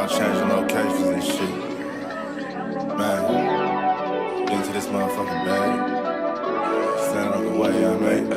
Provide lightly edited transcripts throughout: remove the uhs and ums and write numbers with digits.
changing locations and shit. Man, get into this motherfucking bag. Stand on the way I made.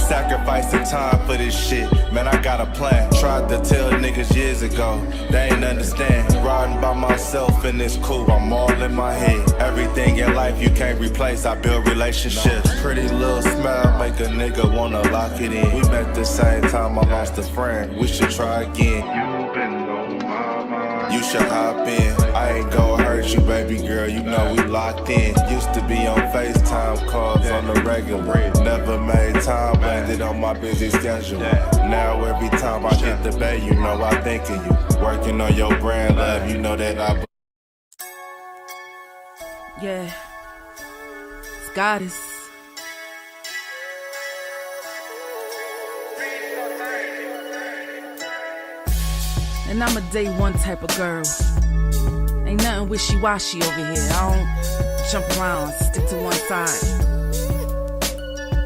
Sacrificing time for this shit. Man, I got a plan. Tried to tell niggas years ago. They ain't understand. Riding by myself and it's cool. I'm all in my head. Everything in life you can't replace. I build relationships. Pretty little smile make a nigga wanna lock it in. We met the same time I lost a friend. We should try again. You've been on my mind. You should hop in. I ain't gonna hurt you, baby girl. You know we locked in. Used to be on FaceTime calls on the regular. Never made time, landed on my busy schedule. Now every time I hit the bay, you know I think of you. Working on your brand, love, you know that I. Yeah, it's Goddess. And I'm a day one type of girl. Ain't nothing wishy-washy over here. I don't jump around, stick to one side.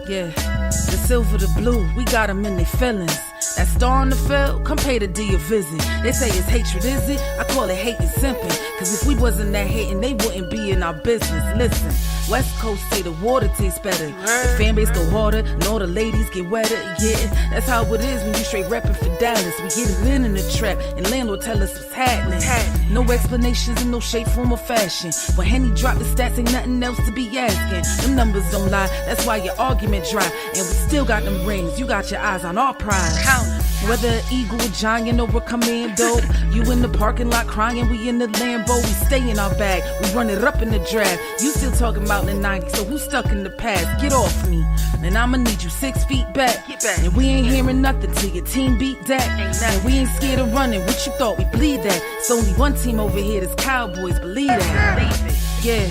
Yeah, the silver, the blue, we got them in their feelings. That star on the field, come pay the D a visit. They say it's hatred, is it? I call it hate and simping. Cause if we wasn't that hating, they wouldn't be in our business. Listen, West Coast say the water tastes better. The fan base go harder, and all the ladies get wetter. Yeah, that's how it is when you straight reppin' for Dallas. We get it in the trap, and landlord tell us what's happening. No explanations in no shape, form, or fashion. When Henny drop the stats, ain't nothing else to be asking. Them numbers don't lie, that's why your argument dry. And we still got them rings, you got your eyes on our prize. Whether an eagle, a giant, or a commando, you in the parking lot crying, we in the Lambo, we stay in our bag, we run it up in the draft. You still talking about the 90s, so who's stuck in the past? Get off me, and I'ma need you 6 feet back. And we ain't hearing nothing till your team beat that. And we ain't scared of running, what you thought we bleed that? It's only one team over here, that's Cowboys, believe that. Yeah,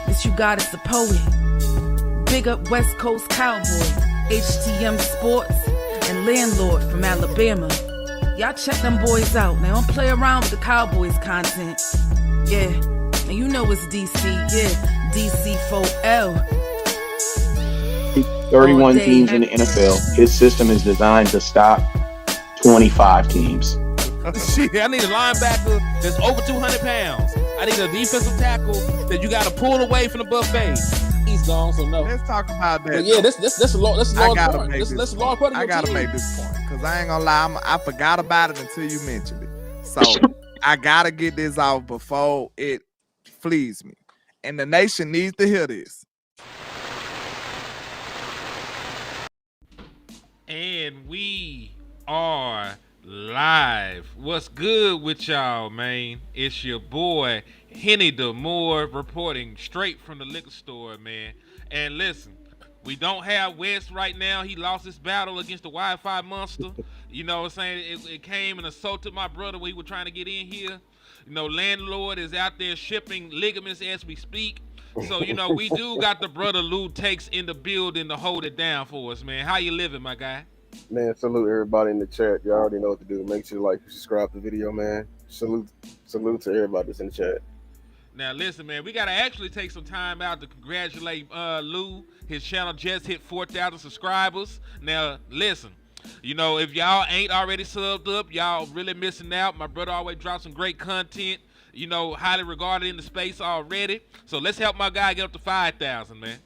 this you got is the poet. Big up West Coast Cowboys, HTM Sports, and Landlord from Alabama. Y'all check them boys out. Now don't play around with the Cowboys content. Yeah, and you know it's DC. Yeah, DC4L. 31 teams in the NFL. His system is designed to stop 25 teams. Shit, I need a linebacker that's over 200 pounds. I need a defensive tackle that you got to pull away from the buffet. He's gone, so no. Let's talk about that. But yeah, that's a large part. That's a large part of your I gotta team. make this point because I ain't gonna lie, I forgot about it until you mentioned it. So I gotta get this out before it flees me, and the nation needs to hear this. And we are live. What's good with y'all, man? It's your boy Henny DeMoore reporting straight from the liquor store, man. And listen, we don't have West right now. He lost his battle against the Wi-Fi monster. You know what I'm saying? It came and assaulted my brother when he was trying to get in here. You know, landlord is out there shipping ligaments as we speak. So, you know, we do got the brother Lou Takes in the building to hold it down for us, man. How you living, my guy? Man, salute everybody in the chat. Y'all already know what to do. Make sure you like, subscribe to the video, man. Salute to everybody that's in the chat. Now, listen, man, we got to actually take some time out to congratulate Lou. His channel just hit 4,000 subscribers. Now, listen, you know, if y'all ain't already subbed up, y'all really missing out. My brother always drops some great content, you know, highly regarded in the space already. So let's help my guy get up to 5,000, man.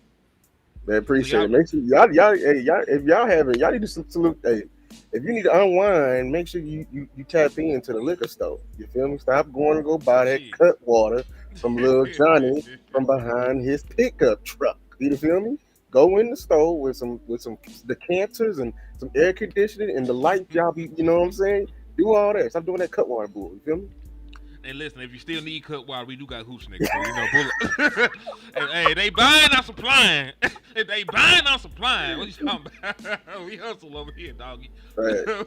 Man, appreciate it. Make sure y'all, if y'all haven't, y'all need to salute. Hey, if you need to unwind, make sure you tap into the liquor store. You feel me? Stop going and go buy that cut water from Lil Johnny from behind his pickup truck. You feel me? Go in the store with some decanters and some air conditioning and the lights. Y'all be, you know what I'm saying? Do all that. Stop doing that cut water bull. You feel me? And listen, if you still need cut water, we do got hooch niggas. So, you know, and, hey, they buying, I'm supplying. They buying, I'm supplying. What you talking about? We hustle over here, doggy. Right.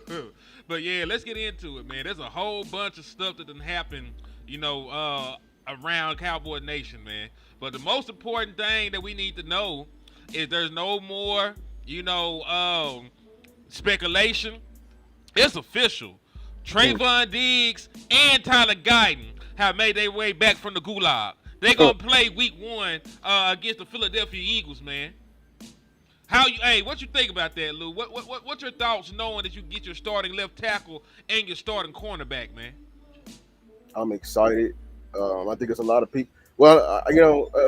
But yeah, let's get into it, man. There's a whole bunch of stuff that done happened, you know, around Cowboy Nation, man. But the most important thing that we need to know is there's no more, you know, speculation. It's official. Trayvon Diggs and Tyler Guyton have made their way back from the gulag. They're going to play week 1 against the Philadelphia Eagles, man. What you think about that, Lou? What's your thoughts knowing that you get your starting left tackle and your starting cornerback, man? I'm excited. I think it's a lot of people. Well,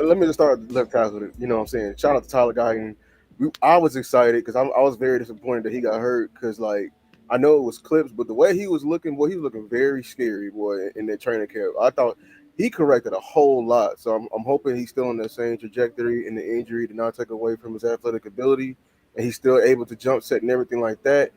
let me just start with left tackle. You know what I'm saying? Shout out to Tyler Guyton. I was excited because I was very disappointed that he got hurt because, like, I know it was clips, but the way he was looking, boy, he was looking very scary, boy, in that training camp. I thought he corrected a whole lot. So I'm hoping he's still on that same trajectory, and the injury did not take away from his athletic ability, and he's still able to jump set and everything like that.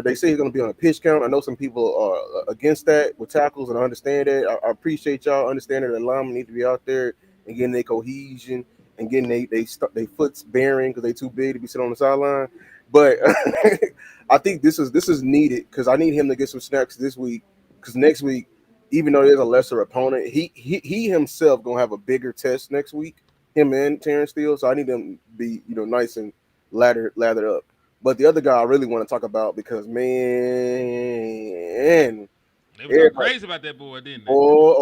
They say he's going to be on a pitch count. I know some people are against that with tackles, and I understand that. I appreciate y'all understanding that linemen need to be out there and getting their cohesion and getting they foot's bearing because they too big to be sitting on the sideline. But I think this is needed because I need him to get some snaps this week because next week, even though there's a lesser opponent, he himself gonna have a bigger test next week. Him and Terrence Steele, so I need them to be nice and lathered up. But the other guy I really want to talk about because, man, They were talking crazy about that boy, didn't they?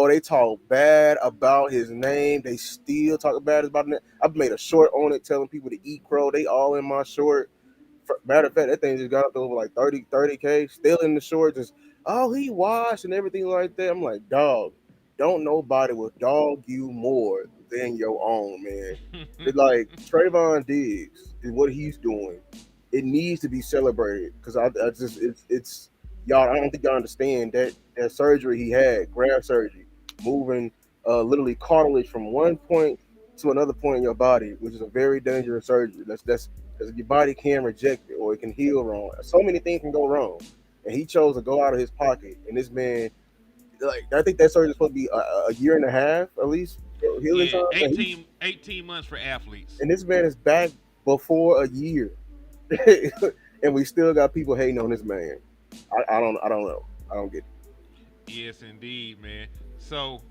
They talk bad about his name. They still talk bad about it. I've made a short on it telling people to eat crow. They all in my short. Matter of fact, that thing just got up to over like 30K. Still in the short, just, he washed and everything like that. I'm like, dog, don't nobody will dog you more than your own, man. It's like Trayvon Diggs and what he's doing. It needs to be celebrated because it's y'all. I don't think y'all understand that surgery he had, graft surgery, moving literally cartilage from one point to another point in your body, which is a very dangerous surgery. That's your body can reject it or it can heal wrong. So many things can go wrong, and he chose to go out of his pocket. And this man, like, I think that surgery is supposed to be a year and a half at least healing time. 18 months for athletes. And this man is back before a year. And we still got people hating on this man. I don't know. I don't get it. Yes, indeed, man. So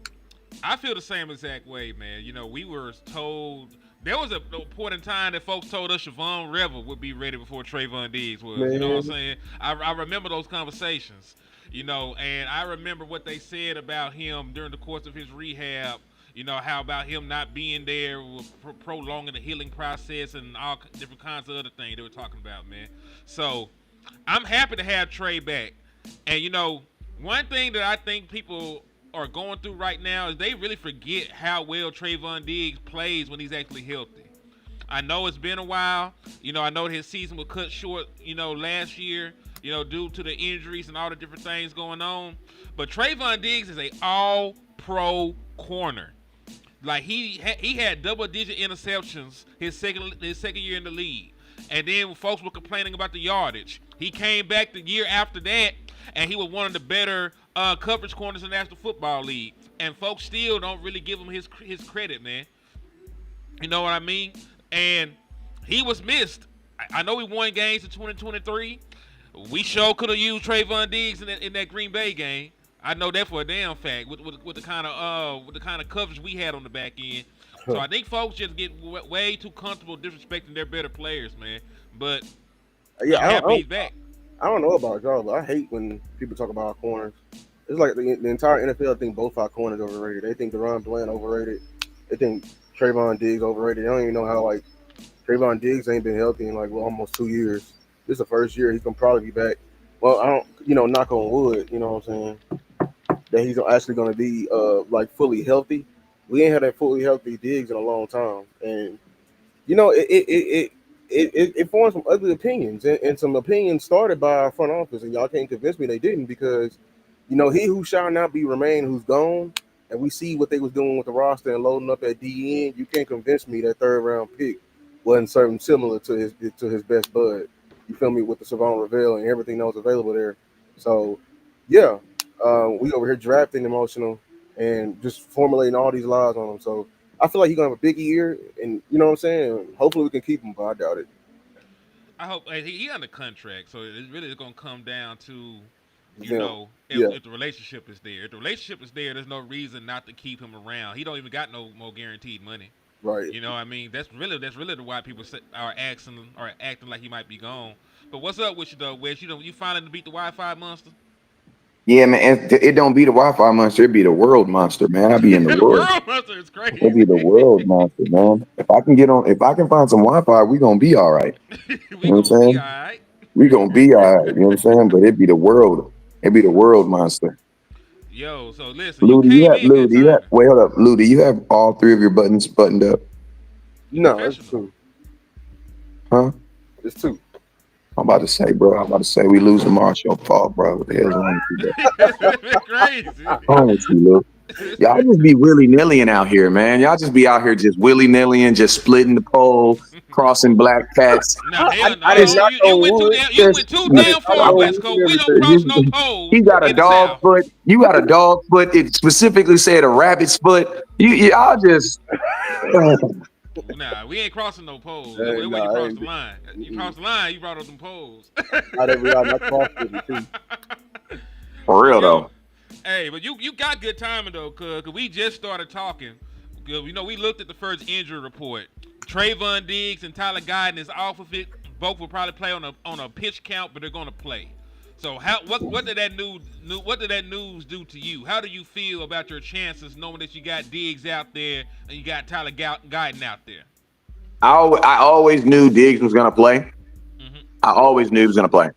I feel the same exact way, man. We were told there was a point in time that folks told us Siobhan Revel would be ready before Trayvon Diggs was. Man. You know what I'm saying? I remember those conversations. And I remember what they said about him during the course of his rehab. How about him not being there, prolonging the healing process and all different kinds of other things they were talking about, man. So I'm happy to have Trey back. And, one thing that I think people are going through right now is they really forget how well Trayvon Diggs plays when he's actually healthy. I know it's been a while. I know his season was cut short, last year, due to the injuries and all the different things going on. But Trayvon Diggs is a all-pro corner. Like he had double-digit interceptions his second year in the league, and then folks were complaining about the yardage. He came back the year after that, and he was one of the better coverage corners in the National Football League. And folks still don't really give him his credit, man. You know what I mean? And he was missed. I know we won games in 2023. We sure could have used Trayvon Diggs in that Green Bay game. I know that for a damn fact with the kind of coverage we had on the back end. So I think folks just get way too comfortable disrespecting their better players, man. But yeah, I'm happy he's back. I don't know about y'all, but I hate when people talk about our corners. It's like the entire NFL think both our corners overrated. They think DeRon Bland overrated. They think Trayvon Diggs overrated. They don't even know how, like, Trayvon Diggs ain't been healthy in almost 2 years. This is the first year he's gonna probably be back. Well, I don't, knock on wood. You know what I'm saying? That he's actually going to be fully healthy. We ain't had that fully healthy Diggs in a long time, and it formed some ugly opinions, and some opinions started by our front office, and y'all can't convince me they didn't because he who shall not be remain who's gone, and we see what they was doing with the roster and loading up at DN. You can't convince me that third round pick wasn't something similar to his best bud. You feel me, with the Savon Ravel and everything that was available there. So yeah. We over here drafting emotional and just formulating all these lies on him. So I feel like he's gonna have a big year, and you know what I'm saying. Hopefully we can keep him, but I doubt it. I hope he under contract, so it really is gonna come down to if the relationship is there. If the relationship is there, there's no reason not to keep him around. He don't even got no more guaranteed money. Right. You know what I mean? That's really why people are acting like he might be gone. But what's up with you though, Wes? You finally beat the Wi-Fi monster. Yeah, man, it don't be the Wi-Fi monster, it be the world monster, man. I be in the The world. world monster is crazy. It be the world monster, man. If I can find some Wi-Fi, we gonna be all right. We gonna be all right. We gonna be all right. You know what I'm saying? But it be the world monster. Yo, so listen, you Lou, do you came have in Lou? good Do you have? timing. Wait, hold up, Lou. Do you have all 3 of your buttons buttoned up? No, it's Professional. 2. Huh? It's 2. I'm about to say, bro. I'm about to say we lose tomorrow. It's your fault, bro. What the hell's wrong with you, bro? It's crazy. What's wrong with you, Lou? Y'all just be willy-nillying out here, man. Y'all just be out here just willy-nillying, just splitting the pole, crossing black cats. Now hell I did no, not you know went too wood. damn Just, far know West wood Coast. and We don't everything. cross no poles he got a in the dog South. foot. You got a dog foot. It specifically said a rabbit's foot. Y'all just. Nah, we ain't crossing no poles. Hey, That's where you nah, I cross ain't the line. You cross the line, you brought up them poles. I didn't realize I crossed it too. For real, Yo, though. hey, but you got good timing though, cause we just started talking. You know, we looked at the first injury report. Trayvon Diggs and Tyler Guyton is off of it. Both will probably play on a pitch count, but they're gonna play. So what did that news do to you? How do you feel about your chances knowing that you got Diggs out there and you got Tyler Guyton out there? I always knew Diggs was going to play. Mm-hmm. I always knew he was going to play.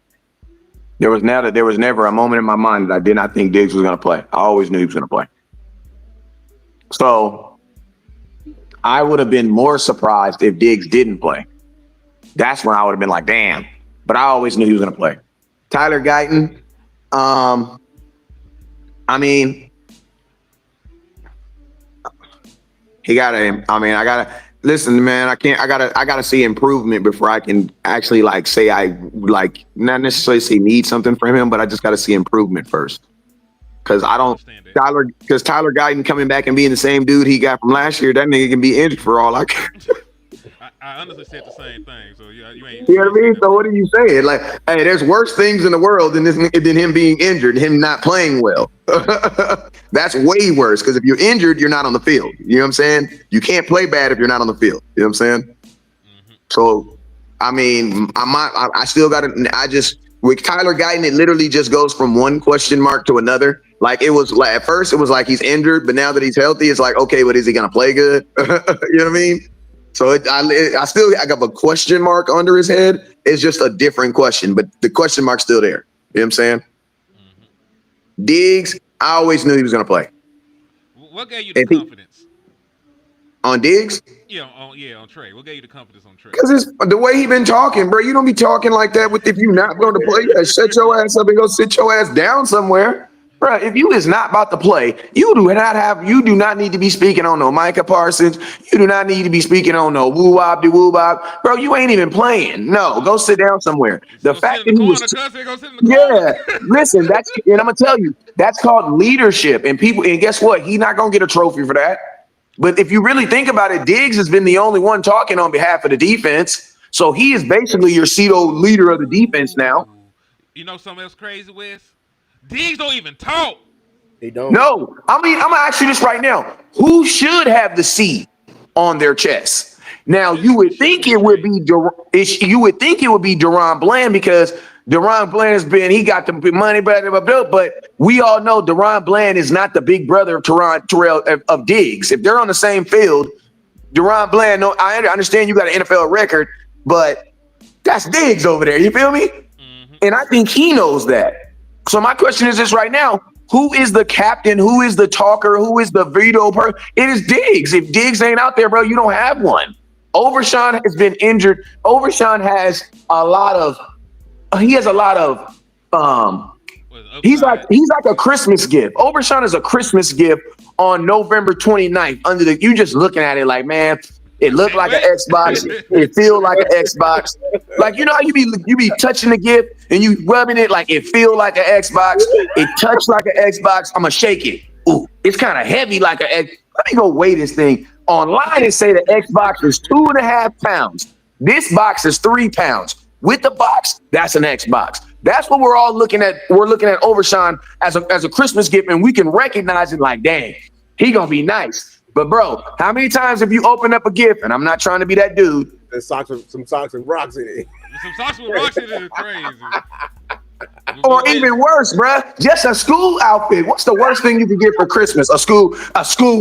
There was never a moment in my mind that I did not think Diggs was going to play. I always knew he was going to play. So I would have been more surprised if Diggs didn't play. That's when I would have been like, damn. But I always knew he was going to play. Tyler Guyton, I mean, I gotta listen, man. I gotta see improvement before I can actually say not necessarily say need something from him, but I just gotta see improvement first. Cause Tyler Guyton coming back and being the same dude he got from last year, that nigga can be injured for all I care. I honestly said the same thing, so you ain't. You know what I mean? So what are you saying? Like, hey, there's worse things in the world than him being injured, him not playing well. That's way worse because if you're injured, you're not on the field. You know what I'm saying? You can't play bad if you're not on the field. You know what I'm saying? Mm-hmm. So, I mean, I still got to. With Tyler Guyton, it literally just goes from one question mark to another. Like it was like at first, it was like he's injured, but now that he's healthy, it's like, okay, but is he gonna play good? You know what I mean? So I still got a question mark under his head. It's just a different question, but the question mark's still there. You know what I'm saying? Mm-hmm. Diggs, I always knew he was going to play. What gave you the confidence? On Diggs? Yeah, on Trey. What gave you the confidence on Trey? Because it's the way he been talking, bro. You don't be talking like that if you're not going to play. You gotta shut your ass up and go sit your ass down somewhere. Bro, if you is not about to play, you do not need to be speaking on no Micah Parsons. You do not need to be speaking on no woo-wop de woo-wop. Bro, you ain't even playing. No, go sit down somewhere. The fact that he was listen, and I'm gonna tell you, that's called leadership. And guess what? He's not gonna get a trophy for that. But if you really think about it, Diggs has been the only one talking on behalf of the defense. So he is basically your pseudo leader of the defense now. You know something else crazy, Wes? Diggs don't even talk. They don't. No, I mean, I'm gonna ask you this right now: who should have the C on their chest? Now, you would think it would be Deron Bland because Deron Bland he got the money, but we all know Deron Bland is not the big brother of Terrell of Diggs. If they're on the same field, Deron Bland. No, I understand you got an NFL record, but that's Diggs over there. You feel me? Mm-hmm. And I think he knows that. So my question is this right now: who is the captain? Who is the talker? Who is the veto person? It is Diggs. If Diggs ain't out there, bro, you don't have one. Overshawn has been injured. Overshawn has a lot of. He's like a Christmas gift. Overshawn is a Christmas gift on November 29th. You just looking at it like, man, it looked like an Xbox. It feel like an Xbox. Like, you know how you be touching the gift and you rubbing it like it feel like an Xbox. It touched like an Xbox. I'm gonna shake it. Ooh, it's kind of heavy like an X. Let me go weigh this thing. Online and say the Xbox is 2.5 pounds. This box is 3 pounds. With the box, that's an Xbox. That's what we're all looking at. We're looking at Overshawn as a Christmas gift, and we can recognize it like, dang, he gonna be nice. But bro, how many times have you opened up a gift? And I'm not trying to be that dude. There's some socks and rocks in it. Some socks with rocks in it is crazy. Or even worse, bruh, just a school outfit. What's the worst thing you can get for Christmas? A school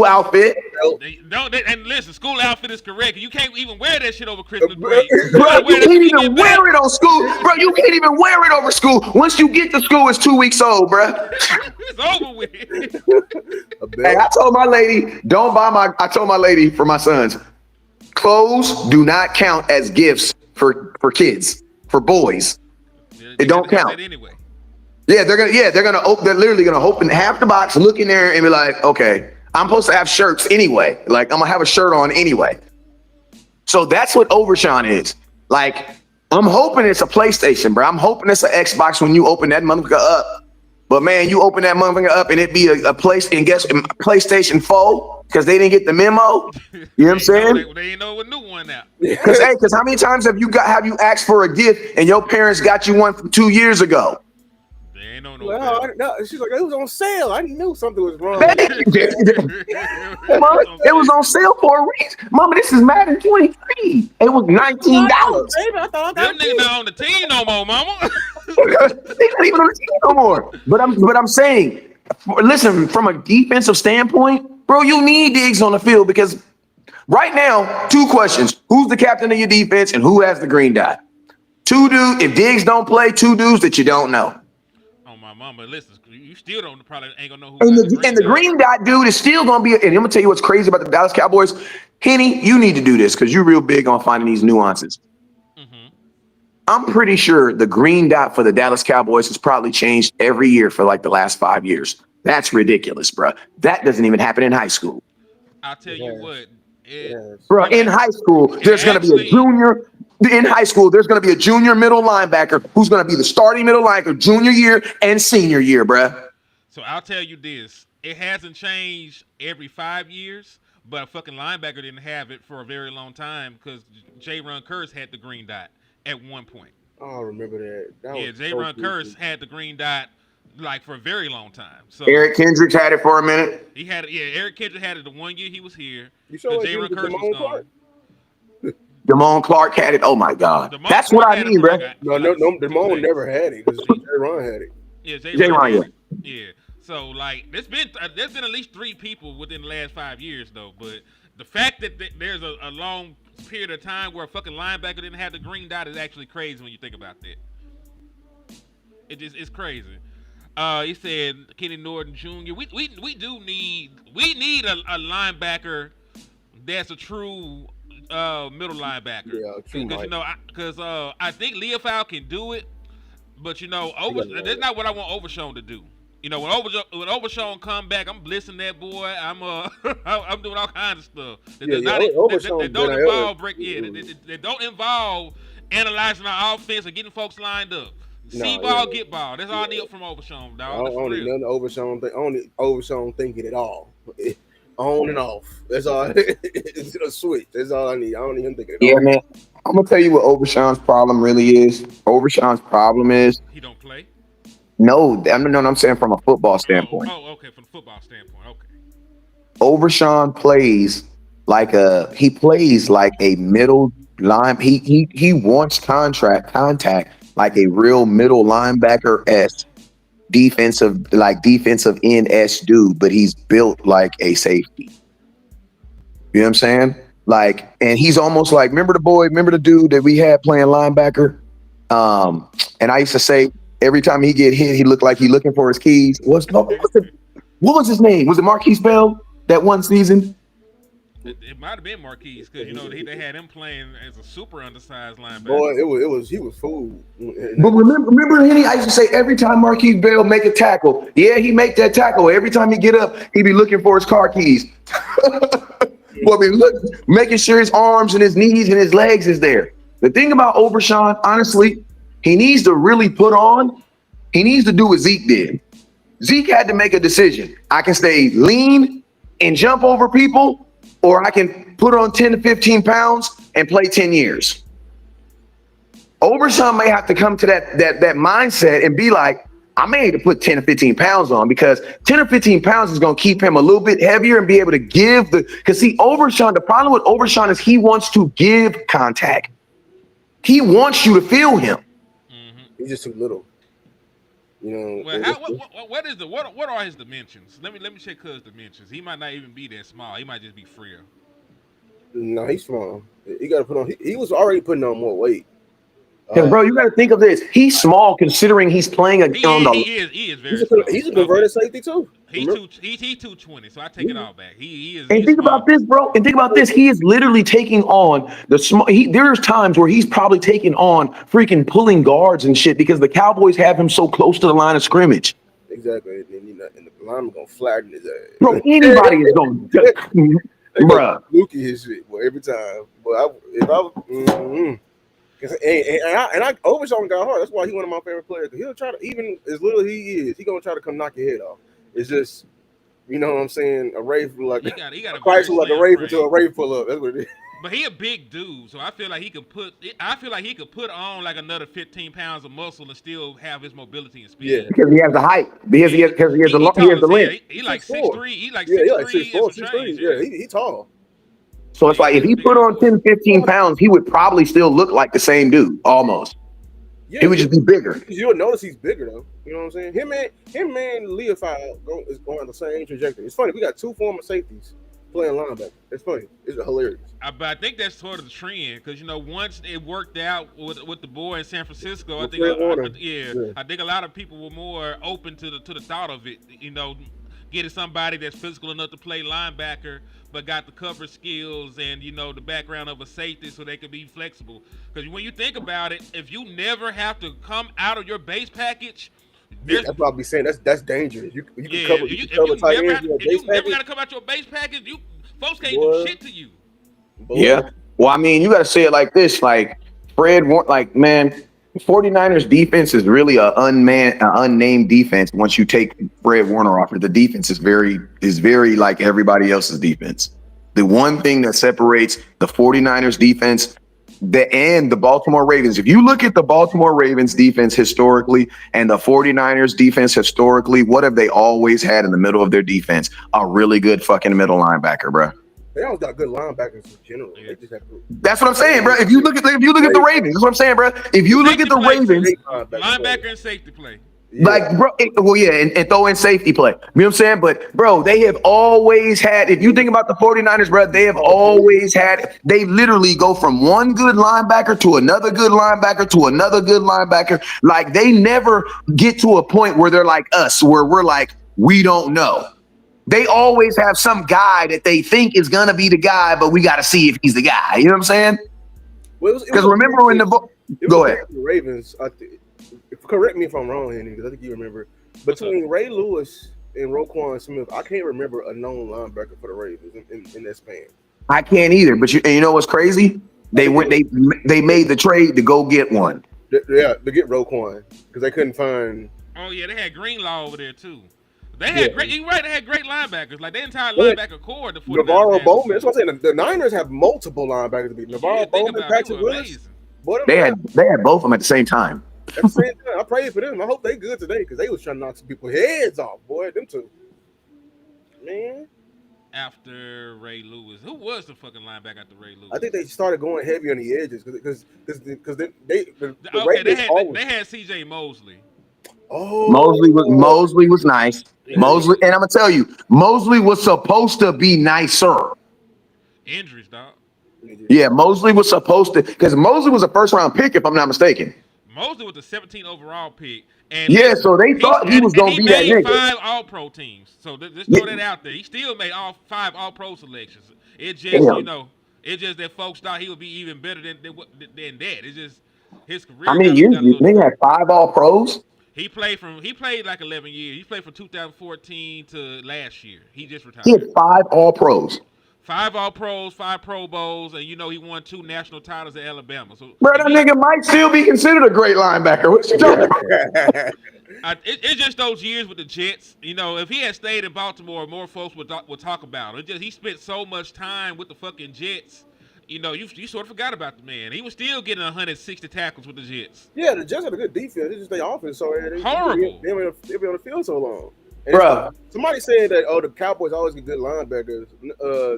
outfit. And listen, school outfit is correct. You can't even wear that shit over Christmas break. Bro, you can't even wear it on school. Bro, you can't even wear it over school. Once you get to school, it's 2 weeks old, bro. It's over with. Hey, I told my lady, I told my lady for my sons, clothes do not count as gifts for kids, for boys. It don't count. Anyway. They're literally gonna open half the box, look in there, and be like, okay, I'm supposed to have shirts anyway. Like, I'm gonna have a shirt on anyway. So that's what Overshawn is. Like, I'm hoping it's a PlayStation, bro. I'm hoping it's an Xbox when you open that motherfucker up. But man, you open that motherfucker up and it be a PlayStation 4 because they didn't get the memo. You know what I'm saying? They ain't know a new one now. Because how many times have you asked for a gift and your parents got you one from 2 years ago? They ain't know She's like, it was on sale. I knew something was wrong. Mama, it was on sale for a reason. Mama, this is Madden 23. It was $19. I thought them niggas not on the team no more, mama. They're not even on the team no more. But I'm saying, listen, from a defensive standpoint, bro, you need Diggs on the field because right now, 2 questions. Who's the captain of your defense and who has the green dot? 2 dudes, if Diggs don't play, 2 dudes that you don't know. My mama, listen, you still probably ain't gonna know who. And the green dot dude is still gonna be. And I'm gonna tell you what's crazy about the Dallas Cowboys. Henny, you need to do this because you're real big on finding these nuances. Mm-hmm. I'm pretty sure the green dot for the Dallas Cowboys has probably changed every year for like the last 5 years. That's ridiculous, bro. That doesn't even happen in high school. I'll tell you what, bro. In high school, there's gonna be a junior. In high school, there's going to be a junior middle linebacker who's going to be the starting middle linebacker junior year and senior year, bruh. So I'll tell you this. It hasn't changed every 5 years, but a fucking linebacker didn't have it for a very long time because J-Ron Curse had the green dot at one point. Oh, I remember that. J-Ron Curse had the green dot like for a very long time. So Eric Kendricks had it for a minute. He had it. Yeah, Eric Kendricks had it the 1 year he was here. You saw like J-Ron Curse was gone. Damone Clark had it. Oh my God, that's what I mean, bro. No, Damone never had it because J-Ron had it. Yeah, J-Ron. Yeah. So like, there's been at least 3 people within the last 5 years though. But the fact that there's a long period of time where a fucking linebacker didn't have the green dot is actually crazy when you think about that. It's crazy. He said Kenny Norton Jr. We need a linebacker that's a true middle linebacker. Yeah, because I think Leofau can do it, but that's not what I want Overshawn to do. When Overshawn come back, I'm blissing that boy. I'm doing all kinds of stuff. That don't involve analyzing our offense or getting folks lined up. See ball, get ball. That's all I need from Overshawn, dog. I don't need none of Overshawn thinking at all. On and off. That's all. It's a switch. That's all I need. I don't even think it. Yeah, man. I'm gonna tell you what Overshawn's problem really is. Overshawn's problem is he don't play. No, I'm saying from a football standpoint. Okay, from a football standpoint. Okay. Overshawn plays like a middle line. He wants contact like a real middle linebacker-esque defensive end-s dude, but he's built like a safety. You know what I'm saying? Like, and he's almost like, remember the dude that we had playing linebacker? And I used to say every time he get hit, he looked like he looking for his keys. What was his name? Was it Marquise Bell that one season? It might have been Marquise because they had him playing as a super undersized linebacker. Boy, he was fooled. But remember, Henny, I used to say every time Marquise Bell make a tackle, he make that tackle. Every time he get up, he be looking for his car keys. Well, making sure his arms and his knees and his legs is there. The thing about Overshawn, honestly, he needs to really he needs to do what Zeke did. Zeke had to make a decision. I can stay lean and jump over people, or I can put on 10 to 15 pounds and play 10 years. Overshawn may have to come to that mindset and be like, I may need to put 10 to 15 pounds on because 10 or 15 pounds is going to keep him a little bit heavier and be able to give because see, Overshawn, the problem with Overshawn is he wants to give contact. He wants you to feel him. He's just too little. You know, Well, what are his dimensions? Let me check Cuz dimensions. He might not even be that small. He might just be freer. no, he's small. He got to put on. He was already putting on more weight. Because, bro, you got to think of this. He's small considering he's playing He is very small. He's a converted safety too. He's 220, so I take it all back. He is. And think about this, bro. And think about this. He is literally taking on the small. There's times where he's probably taking on freaking pulling guards and shit because the Cowboys have him so close to the line of scrimmage. Exactly. And the lineman gonna flatten his ass. Bro, anybody is going to. Bruh. Lukey his shit, boy, every time. But if I was. And I Overshawn got hard. That's why he's one of my favorite players. He'll try to, even as little as he is, he gonna try to come knock your head off. It's just, you know what I'm saying, a rave like he got a Christ like a rave until a rave pull up. That's what it is. But he a big dude, so I feel like he could put on like another 15 pounds of muscle and still have his mobility and speed. Yeah, because he has the height. Because he has the length. He like 6'3". He like 6'3". Yeah, he tall. So it's like if he put on 10, 15 pounds, he would probably still look like the same dude, almost. Yeah, he would just be bigger. You'll notice he's bigger though. You know what I'm saying? Him and Leofile is going on the same trajectory. It's funny. We got two former safeties playing linebacker. It's funny. It's hilarious. But I think that's sort of the trend because once it worked out with the boy in San Francisco, I think a lot of people were more open to the thought of it. Getting somebody that's physical enough to play linebacker, but got the cover skills and the background of a safety, so they can be flexible. Because when you think about it, if you never have to come out of your base package, that's probably saying that's dangerous. You can cover. If you never got to come out your base package, folks can't do shit to you. Yeah. Well, I mean, you got to say it like this, like Fred, like man. 49ers defense is really an unnamed defense. Once you take Fred Warner off, the defense is very like everybody else's defense. The one thing that separates the 49ers defense and the Baltimore Ravens, if you look at the Baltimore Ravens defense historically and the 49ers defense historically, what have they always had in the middle of their defense? A really good fucking middle linebacker, bro. They always got good linebackers in general. They just have to, that's what I'm saying, bro. If you look at the Ravens, that's what I'm saying, bro. If you look at the Ravens, linebacker and safety play. Like, bro, and throw in safety play. You know what I'm saying? But, bro, they have always had, if you think about the 49ers, bro, they have always had, they literally go from one good linebacker to another good linebacker to another good linebacker. Like, they never get to a point where they're like us, where we're like, we don't know. They always have some guy that they think is going to be the guy, but we got to see if he's the guy. You know what I'm saying? Because remember when go ahead. The Ravens, correct me if I'm wrong, Henry, because I think you remember. Between Ray Lewis and Roquan Smith, I can't remember a known linebacker for the Ravens in that span. I can't either. But you know what's crazy? They made the trade to go get one. Yeah, to get Roquan because they couldn't find. Oh yeah, they had Greenlaw over there too. They had great. You're right. They had great linebackers. Like their entire linebacker core. Navarro Bowman. That's what I'm saying. The Niners have multiple linebackers to beat. Navarro Bowman, Patrick Willis. They had both of them at the same time. At the same time, I pray for them. I hope they good today because they was trying to knock some people's heads off. Boy, them two. Man. After Ray Lewis, who was the fucking linebacker after Ray Lewis? I think they started going heavy on the edges because they had C.J. Mosley. Oh, Mosley was nice. Yeah. Mosley, and I'm gonna tell you, Mosley was supposed to be nicer. Injuries, dog. Yeah, Mosley was supposed to, because Mosley was a first round pick, if I'm not mistaken. Mosley was the 17th overall pick, and so they thought he was gonna be that nigga. He made 5 All-Pro teams, so just throw that out there. He still made all 5 All-Pro selections. It just it's just that folks thought he would be even better than that. It's just his career. I mean, they had 5 All-Pros. He played like 11 years. He played from 2014 to last year. He just retired. He had 5 All-Pros. 5 All-Pros, 5 Pro Bowls, and he won 2 national titles at Alabama. So, bro, that nigga might still be considered a great linebacker. What you talking about? It's just those years with the Jets. If he had stayed in Baltimore, more folks would talk about it. He spent so much time with the fucking Jets. You sort of forgot about the man. He was still getting 160 tackles with the Jets. Yeah, the Jets had a good defense. It's just their offense so horrible. They'll be on the field so long. Bro, somebody said that the Cowboys always get good linebackers.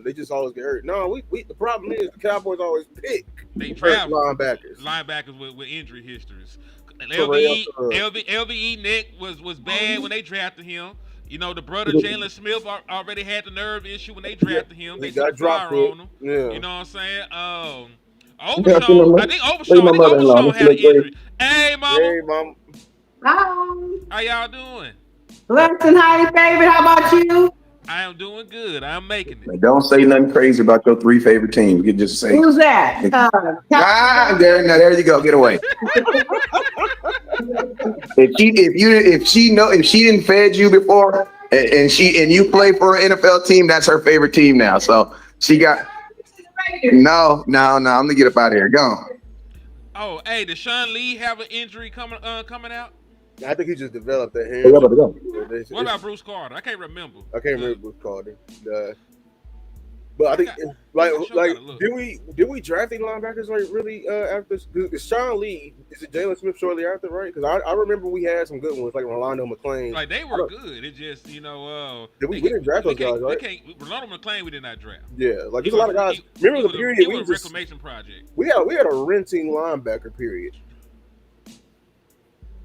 They just always get hurt. No, the problem is the Cowboys always pick they travel linebackers with injury histories. LVE Nick was bad when they drafted him. You know, the brother Jalen Smith already had the nerve issue when they drafted him. They set fire on him. Yeah. You know what I'm saying? I Overshawn had an injury. Hey, mama. Hey, mom. Hi. How y'all doing? Blessed and highly favored. How about you? I am doing good. I'm making it. Don't say nothing crazy about your 3 favorite teams. You can just say. Who's that? There you go. Get away. if she didn't fed you before and you play for an NFL team, that's her favorite team now. So she got no. I'm gonna get up out of here. Go on. Oh, hey, did Sean Lee have an injury coming out? I think he just developed that hand. What about Bruce Carter? I can't remember. I can't remember Bruce Carter. But I think did we draft any linebackers really after Sean Lee? Is it Jalen Smith shortly after, right? Because I remember we had some good ones like Rolando McClain. Like they were good. It just we didn't draft those guys, right? Rolando McClain we did not draft. Yeah, like there's a lot of guys. Remember the period we was a reclamation project. We had a renting linebacker period.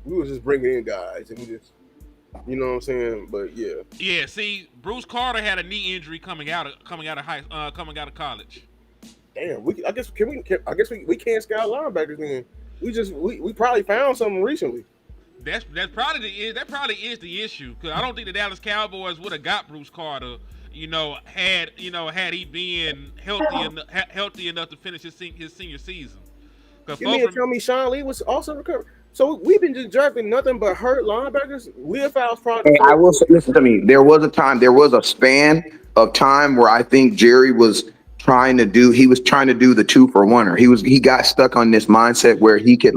We was just bringing in guys, and we just, you know what I'm saying? But yeah. Yeah. See, Bruce Carter had a knee injury coming out of college. Damn. I guess we can't scout linebackers then. We probably found something recently. That probably is the issue, because I don't think the Dallas Cowboys would have got Bruce Carter. Had he been healthy enough to finish his senior season. You mean to tell me Sean Lee was also recovered? So we've been just drafting nothing but hurt linebackers. Leah Fowles probably. I will say, listen to me. There was a span of time where I think Jerry was trying to do the 2-for-1. He got stuck on this mindset where he could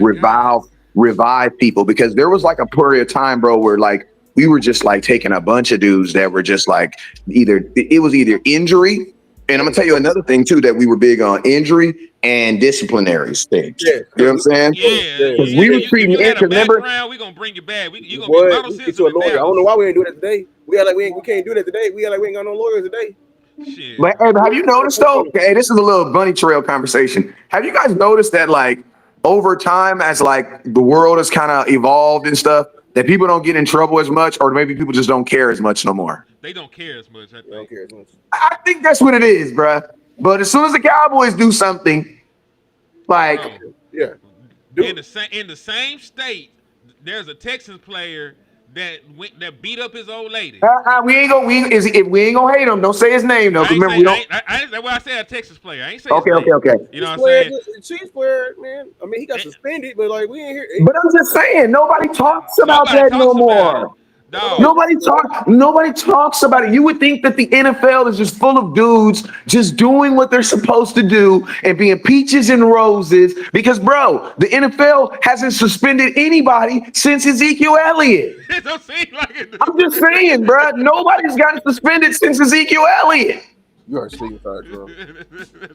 revive people, because there was like a period of time, bro, where like we were just like taking a bunch of dudes that were just like either injury. And I'm gonna tell you another thing too that we were big on: injury and disciplinary things. Yeah. You know what I'm saying? Yeah. Because we were treating it. Remember, we're gonna bring you back. You gonna be model citizen. I don't know why we ain't do that today. We can't do that today. We ain't got no lawyers today. Shit. But have you noticed though? Okay, this is a little bunny trail conversation. Have you guys noticed that like over time, as like the world has kind of evolved and stuff, that people don't get in trouble as much, or maybe people just don't care as much no more? They don't care as much. I think that's what it is, bruh. But as soon as the Cowboys do something, like in the same state, there's a Texans player that beat up his old lady. We ain't gonna hate him. Don't say his name though. Remember, that's why I said a Texas player. I ain't saying okay. You know what I'm saying? Chiefs player, man. I mean, he got suspended, but like we ain't here. But I'm just saying, nobody talks about that no more. Nobody talks about it. You would think that the NFL is just full of dudes just doing what they're supposed to do and being peaches and roses, because, bro, the NFL hasn't suspended anybody since Ezekiel Elliott. It don't seem like it. I'm just saying, bro. Nobody's gotten suspended since Ezekiel Elliott. You are sleeping tired, bro.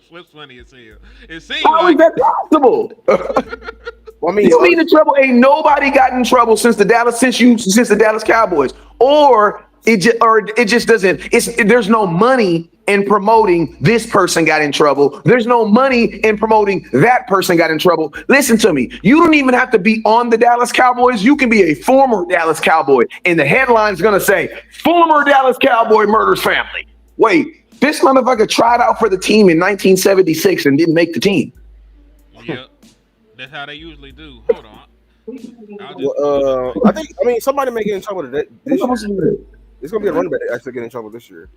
What's funny as hell? It seems How is that possible? Well, I mean, you mean the trouble? Ain't nobody got in trouble since the Dallas Cowboys, or it just doesn't. There's no money in promoting this person got in trouble. There's no money in promoting that person got in trouble. Listen to me. You don't even have to be on the Dallas Cowboys. You can be a former Dallas Cowboy, and the headline's gonna say "Former Dallas Cowboy murders family." Wait, this motherfucker tried out for the team in 1976 and didn't make the team. Yep. That's how they usually do. Hold on. I mean, somebody may get in trouble this year. It's gonna be a running back that actually get in trouble this year.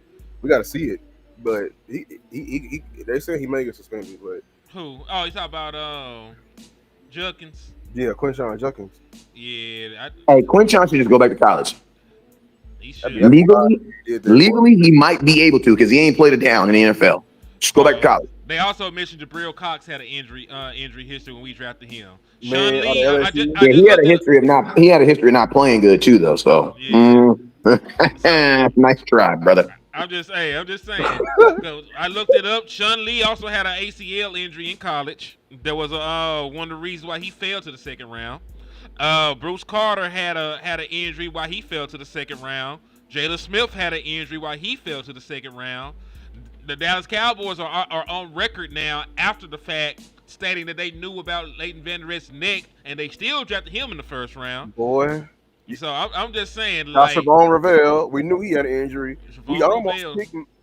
We got to see it, but he they say he may get suspended. But who? Oh, you talking about Judkins? Yeah, Quinshon Judkins. Yeah. Hey, Quinshon should just go back to college. He should. Legally, he might be able to, because he ain't played it down in the NFL. Just go back to college. They also mentioned Jabril Cox had an injury history when we drafted him. Sean Lee, he had a history of not playing good too, though. So, nice try, brother. I'm just saying. I looked it up. Sean Lee also had an ACL injury in college. There was one of the reasons why he fell to the second round. Bruce Carter had an injury why he fell to the second round. Jalen Smith had an injury why he fell to the second round. The Dallas Cowboys are on record now after the fact stating that they knew about Leighton Van Der Esch's neck, and they still drafted him in the first round. Boy. So I'm just saying, That's like, Javon Ravel. We knew he had an injury. We Javon almost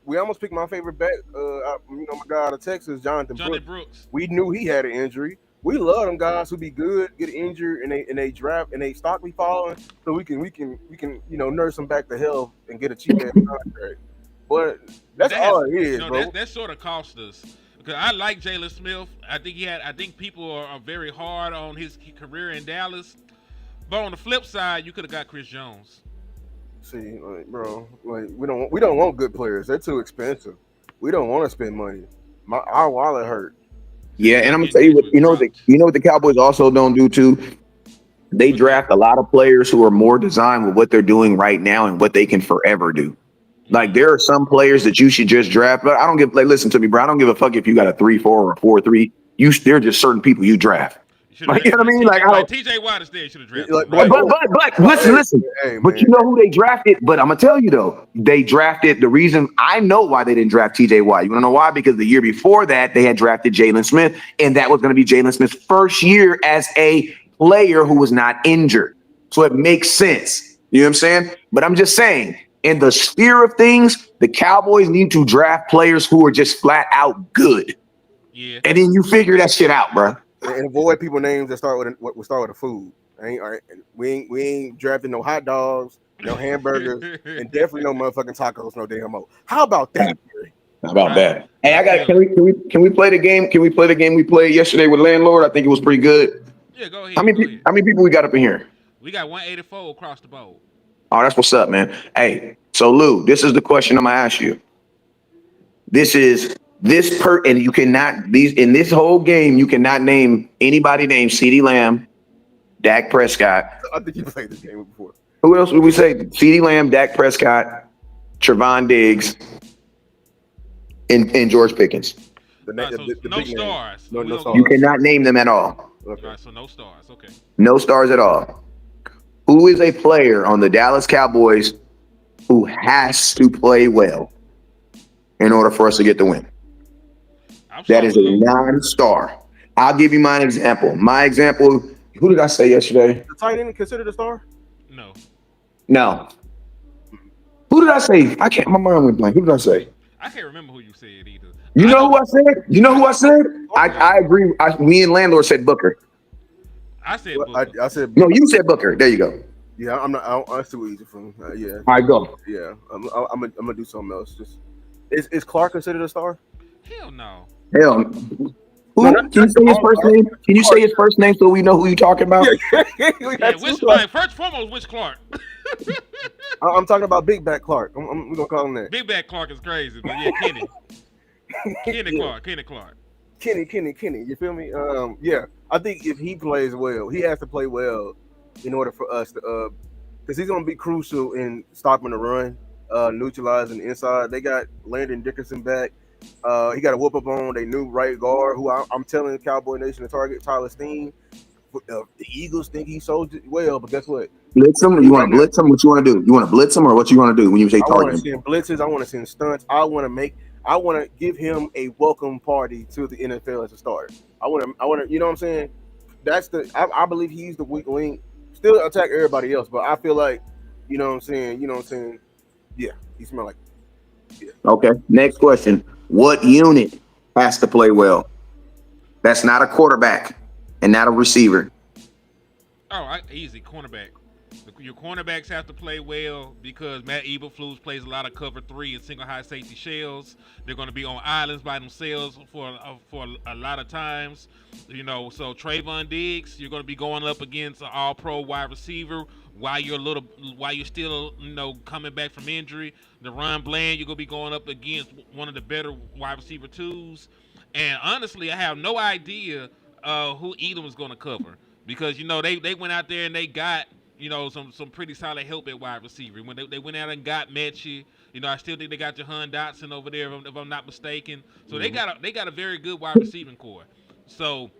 Ravel, picked my favorite bet. My guy out of Texas, Jonathan Brooks. Brooks. We knew he had an injury. We love them guys who be good, get injured, and they draft and they stock be falling, so we can nurse them back to health and get a cheap ass contract. But that's all it is, bro. That sort of cost us. Because I like Jalen Smith. I think people are very hard on his career in Dallas. But on the flip side, you could have got Chris Jones. See, bro, we don't want good players. They're too expensive. We don't want to spend money. Our wallet hurt. Yeah, and I'm gonna tell you what what the Cowboys also don't do too. They draft a lot of players who are more designed with what they're doing right now and what they can forever do. Like there are some players that you should just draft, but I don't give. Like, listen to me, bro. I don't give a fuck if you got a 3-4 or a 4-3. There are just certain people you draft. Like, you know what I mean? Like, TJ Watt is there. Should have drafted. But listen. Hey, but you know who they drafted? But I'm gonna tell you though, they drafted. The reason I know why they didn't draft TJ Watt. You wanna know why? Because the year before that, they had drafted Jalen Smith, and that was gonna be Jalen Smith's first year as a player who was not injured. So it makes sense. You know what I'm saying? But I'm just saying, in the sphere of things, the Cowboys need to draft players who are just flat out good. Yeah. And then you figure that shit out, bro. And avoid people names that start with a food. We ain't drafting no hot dogs, no hamburgers, and definitely no motherfucking tacos, no damn mo. How about that? How about that? Hey, can we play the game? Can we play the game we played yesterday with Landlord? I think it was pretty good. Yeah, go ahead. How many people we got up in here? We got 184 across the board. Oh, that's what's up, man. Hey, so Lou, this is the question I'm gonna ask you. And you cannot in this whole game, you cannot name anybody named CeeDee Lamb, Dak Prescott. I think you played this game before. Who else would we say? CeeDee Lamb, Dak Prescott, Trevon Diggs, and George Pickens. No stars. No stars. You cannot name them at all. Okay. All right, so no stars. Okay. No stars at all. Who is a player on the Dallas Cowboys who has to play well in order for us to get the win? That is a non-star. I'll give you my example. My example, who did I say yesterday? The tight end considered a star? No. Who did I say? My mind went blank. Who did I say? I can't remember who you said either. You know who I said? I agree. Me and Landlord said Booker. I said Booker. I said no, you said Booker. There you go. Yeah, I'm not. That's too easy for me. Yeah. All right, go. Yeah, I'm gonna do something else. Is Clark considered a star? Hell no. Hell. Can you say his first name? Can you say his first name so we know who you're talking about? First foremost, which Clark? I'm talking about Big Back Clark. We're gonna call him that. Big Back Clark is crazy, but yeah, Kenny. Kenny Clark. Kenny. You feel me? Yeah. I think if he plays well, he has to play well in order for us to because he's gonna be crucial in stopping the run, neutralizing the inside. They got Landon Dickerson back. He got a whoop up on their new right guard, who I'm telling Cowboy Nation to target, Tyler Steen. The Eagles think he sold it well, but guess what? Blitz him? You want to blitz him? What you want to do? You want to blitz him, or what you want to do when you say target? I want to send blitzes. I want to send stunts. I want to give him a welcome party to the NFL as a starter. I want to. You know what I'm saying? I believe he's the weak link. Still attack everybody else, but I feel like, you know what I'm saying. Yeah, he smell like. Yeah. Okay. Next question. What unit has to play well? That's not a quarterback and not a receiver. Oh, easy. Cornerback. Your cornerbacks have to play well because Matt Eberflus plays a lot of cover 3 and single high safety shells. They're going to be on islands by themselves for a lot of times. So Trayvon Diggs, you're going to be going up against an all-pro wide receiver while you're still coming back from injury. DeRon Bland, you're going to be going up against one of the better wide receiver 2s. And honestly, I have no idea who Edom is going to cover because they went out there and they got some pretty solid help at wide receiver. When they went out and got Mechie, I still think they got Jahan Dotson over there, if I'm not mistaken. So they got a very good wide receiving core. So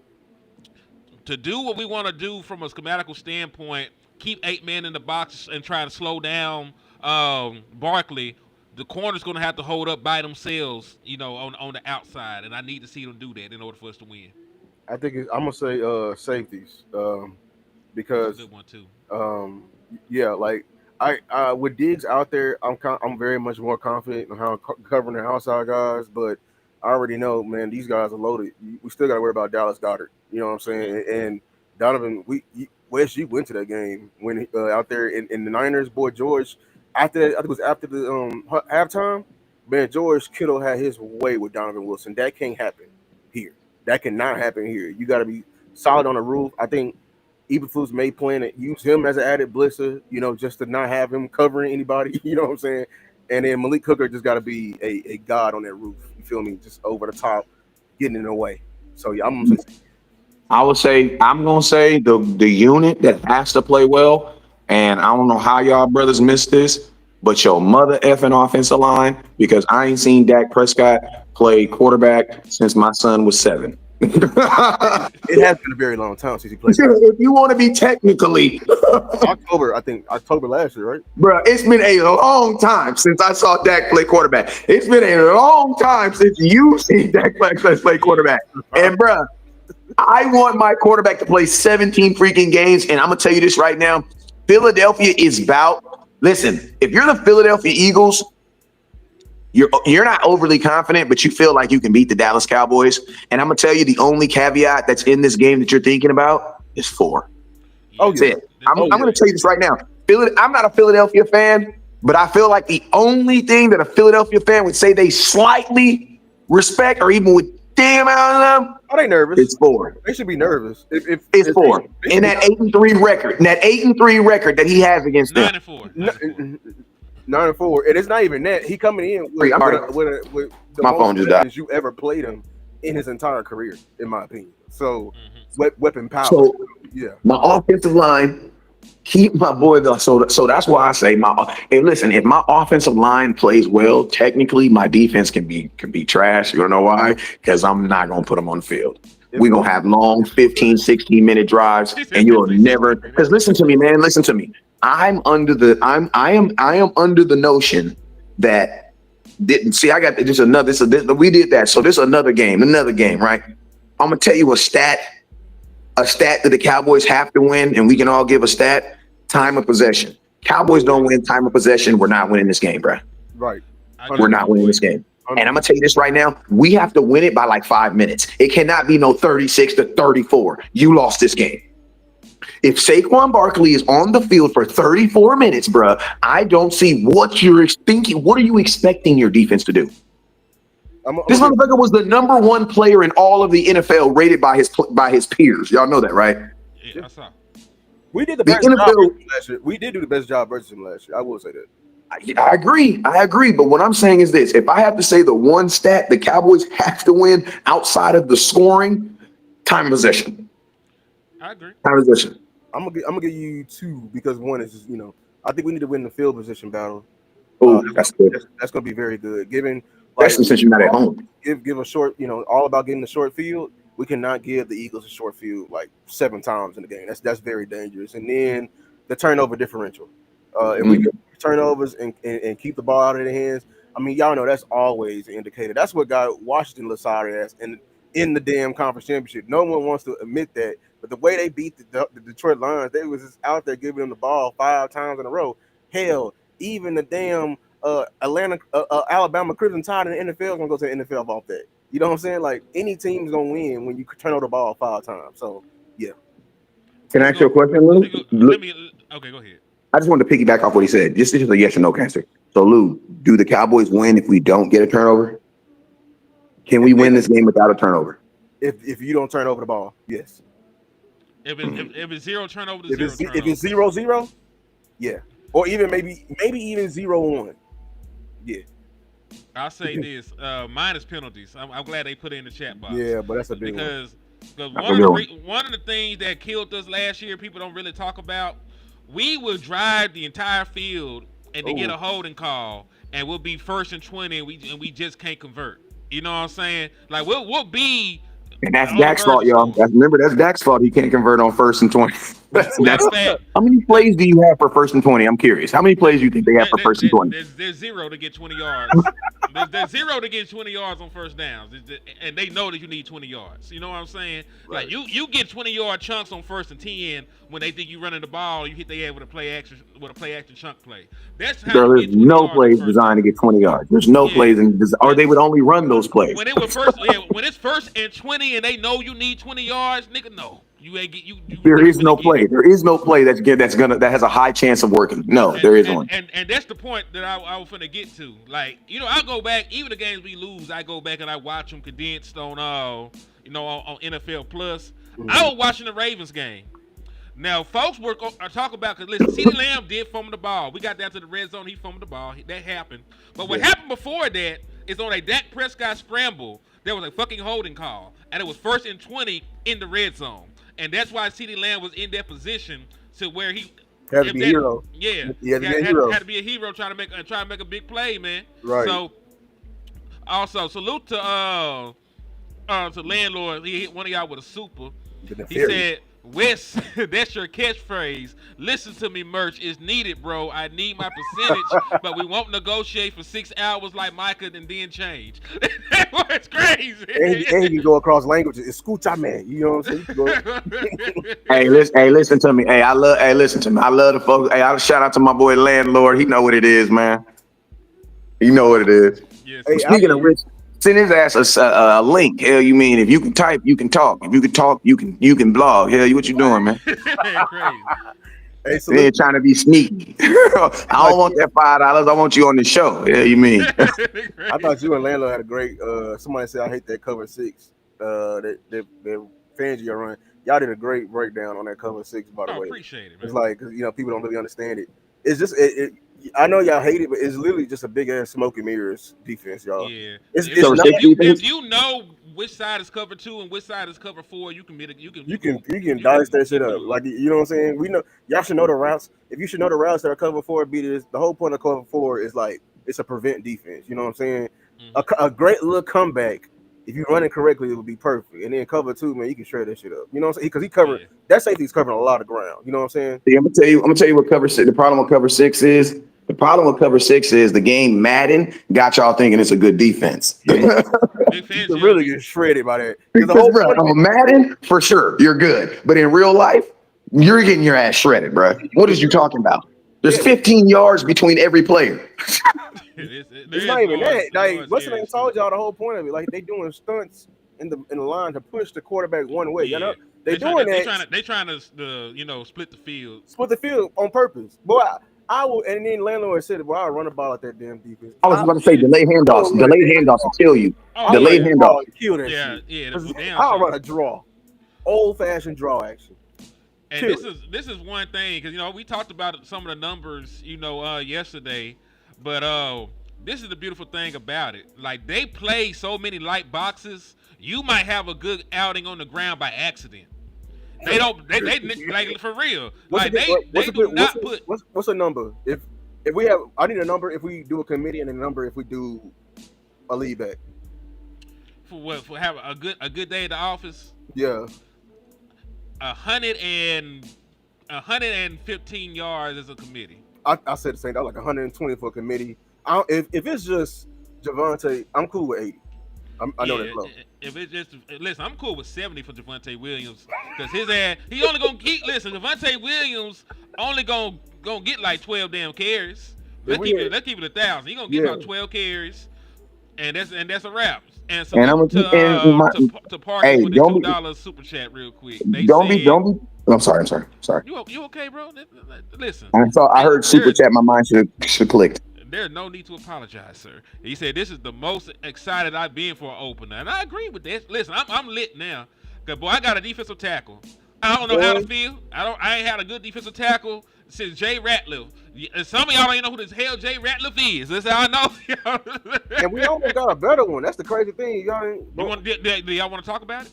to do what we want to do from a schematical standpoint, keep 8 men in the box and try to slow down Barkley. The corner's going to have to hold up by themselves, on the outside, and I need to see them do that in order for us to win. I think I'm gonna say safeties because Good one too. yeah, like I with Diggs out there, I'm very much more confident in how covering the outside guys, but I already know, man, these guys are loaded. We still got to worry about Dallas Goedert. You know what I'm saying? And Donovan, Wes, you went to that game when out there in the Niners, boy George. After that, I think it was after the halftime. Man, George Kittle had his way with Donovan Wilson. That can't happen here. That cannot happen here. You got to be solid on the roof. I think Eberflus may plan to use him as an added blitzer, just to not have him covering anybody. You know what I'm saying? And then Malik Hooker just got to be a god on that roof. You feel me? Just over the top, getting in the way. So yeah, I'm gonna say. I'm gonna say the unit that has to play well, and I don't know how y'all brothers missed this, but your mother effing offensive line, because I ain't seen Dak Prescott play quarterback since my son was 7. It has been a very long time since he played. If you want to be technically October last year, right? Bro, it's been a long time since I saw Dak play quarterback. It's been a long time since you've seen Dak play quarterback. And bro, I want my quarterback to play 17 freaking games. And I'm gonna tell you this right now: Philadelphia is about. Listen, if you're the Philadelphia Eagles, you're not overly confident, but you feel like you can beat the Dallas Cowboys. And I'm gonna tell you, the only caveat that's in this game that you're thinking about is 4. Oh, that's it. I'm gonna tell you this right now. I'm not a Philadelphia fan, but I feel like the only thing that a Philadelphia fan would say they slightly respect, or even would damn out of them, are they nervous? It's 4. They should be nervous. It's 4. In that 8-3 record, that he has against them. 9-4. 9-4, and it's not even that. He coming in with the my phone just died. You ever played him in his entire career, in my opinion. So weapon power. So yeah, my offensive line, keep my boy though. So that's why I say listen, if my offensive line plays well, technically my defense can be trash. You don't know why? Because I'm not gonna put them on the field. We're gonna have long 15, 16-minute drives, and you'll never. Because listen to me, man. Listen to me. I am under the notion that didn't see. I got just another. We did that. So this is another game, right? I'm gonna tell you a stat that the Cowboys have to win, and we can all give a stat. Time of possession. Cowboys don't win time of possession. We're not winning this game, bro. Right. We're not winning this game. And I'm gonna tell you this right now: we have to win it by like 5 minutes. It cannot be no 36-34. You lost this game. If Saquon Barkley is on the field for 34 minutes, bro, I don't see what you're thinking. What are you expecting your defense to do? This motherfucker was the number 1 player in all of the NFL, rated by his peers. Y'all know that, right? Yeah, I saw. We did the best job last year. We did do the best job versus him last year. I will say that. I agree. But what I'm saying is this: if I have to say the one stat the Cowboys have to win outside of the scoring, time of possession. I agree. Time of possession. I'm gonna give you 2 because one is just, I think we need to win the field position battle. Oh, that's good. That's gonna be very good. Given especially since you're not at home. Give a short, all about getting the short field. We cannot give the Eagles a short field like 7 times in the game. That's very dangerous. And then the turnover differential. If we get turnovers and keep the ball out of their hands, I mean, y'all know that's always an indicator. That's what got Washington Lasari ass in the damn conference championship. No one wants to admit that, but the way they beat the Detroit Lions, they was just out there giving them the ball 5 times in a row. Hell, even the damn Alabama Crimson Tide in the NFL is gonna go to the NFL off that. You know what I'm saying? Like, any team's gonna win when you turn over the ball 5 times. So yeah. Can I ask you a question, Lou? Okay, go ahead. I just wanted to piggyback off what he said. This is a yes or no answer. So, Lou, do the Cowboys win if we don't get a turnover? Can we win this game without a turnover? If you don't turn over the ball, yes. If it's 0 turnover, if it's 0-0, yeah. Or even maybe even 0-1, yeah. I'll say this: minus penalties. I'm glad they put it in the chat box. Yeah, but that's a big one. Because one of the things that killed us last year, people don't really talk about. We will drive the entire field and they get a holding call, and we'll be 1st and 20, and we just can't convert. You know what I'm saying? Like we'll be. And that's Dak's fault, y'all. Remember, that's Dak's fault. He can't convert on 1st and 20. How many plays do you have for 1st and 20? I'm curious. How many plays do you think they have for 1st and 20? There's 0 to get 20 yards. There's zero to get 20 yards on first downs, and they know that you need 20 yards. You know what I'm saying? Right. Like you get 20-yard chunks on 1st and 10 when they think you running the ball. You hit their head with a play action chunk play. That's how. There's no plays designed to get 20 yards. There's no plays, or they would only run those plays. When it's 1st and 20, and they know you need 20 yards, nigga, no. You ain't get you. There is no play. There is no play that has a high chance of working. No, there is one. And that's the point that I was finna get to. Like, I go back, even the games we lose, I go back and I watch them condensed on on NFL Plus. Mm-hmm. I was watching the Ravens game. Now, folks are talking about, because listen, CeeDee Lamb did fumble the ball. We got down to the red zone, he fumbled the ball. That happened. But what happened before that is on a Dak Prescott scramble, there was a fucking holding call, and it was 1st and 20 in the red zone. And that's why CeeDee Lamb was in that position to where he had to be a hero. Yeah, he had to be a hero trying to make a big play, man. Right. So, also salute to landlord. He hit one of y'all with a super. He said, "Wes, that's your catchphrase. Listen to me, merch is needed, bro. I need my percentage, but we won't negotiate for 6 hours like Micah and then change." That was crazy. And he can go across languages. Escucha, man. You know what I'm saying? Hey, listen to me. Listen to me. I love the folks. Hey, I'll shout out to my boy landlord. He know what it is, man. He know what it is. Yes. Hey, speaking of which, send his ass a link. Hell, you mean if you can type, you can talk. If you can talk, you can blog. Hell, what you doing, man? Crazy. Hey, so they're trying to be sneaky. I don't want that $5. I want you on the show. Yeah, you mean? I thought you and Landlord had a great. Somebody said I hate that cover 6. That Fangio run. Y'all did a great breakdown on that cover 6. By the way, appreciate it. Man. It's like, 'cause, people don't really understand it. It's just I know y'all hate it, but it's literally just a big ass smoke and mirrors defense, y'all. Yeah. If you know which side is cover 2 and which side is cover 4, you can dice that shit up. Like, you know what I'm saying? We know y'all should know the routes. If you should know the routes that are cover 4, the whole point of cover 4 is like it's a prevent defense. You know what I'm saying? Mm-hmm. A great little comeback. If you run it correctly, it would be perfect. And then cover 2, man, you can shred that shit up. You know what I'm saying? Because he covered that safety's covering a lot of ground. You know what I'm saying? Yeah, I'm gonna tell you what cover 6. The problem with cover 6 is. The problem with cover 6 is the game Madden got y'all thinking it's a good defense. Yeah. You really get shredded by that. The Madden, for sure, you're good. But in real life, you're getting your ass shredded, bro. What is you talking about? There's 15 yards between every player. It's not even that. Like, what's the name told y'all the whole point of it? Like, they doing stunts in the line to push the quarterback one way. Yeah. You know, They're trying to split the field. Split the field on purpose. Boy, I will, and then landlord said, "Well, I'll run the ball at that damn defense." I was about to say delayed handoffs. Delayed handoffs will kill you. Delayed handoffs kill that shit. I'll run a draw, old fashioned draw action. And this is one thing, because we talked about some of the numbers yesterday, but this is the beautiful thing about it. Like, they play so many light boxes, you might have a good outing on the ground by accident. They don't. They like, for real. Like, they do not put. What's a number? If we have, I need a number if we do a committee, and a number if we do a lead back. For what? For have a good day at the office. Yeah. 115 yards as a committee. I said the same. I like 120 for a committee. If it's just Javonte, I'm cool with 80. I know that's low. If it's just listen, I'm cool with 70 for Javonte Williams, because his ass, he only gonna keep. Listen, Javonte Williams only gonna get like 12 damn carries. Let's keep it 1,000. He gonna get about 12 carries, and that's a wrap. And so to Parker with the $2 super chat real quick. Don't be. I'm sorry. You okay, bro? Listen. I heard super chat. My mind should clicked. There's no need to apologize, sir. He said this is the most excited I've been for an opener, and I agree with this. Listen, I'm lit now, cause boy, I got a defensive tackle. I don't know how to feel. I ain't had a good defensive tackle since Jay Ratliff. Some of y'all don't even know who the hell Jay Ratliff is. That's how I know. And we almost got a better one. That's the crazy thing. Y'all do y'all want to talk about it?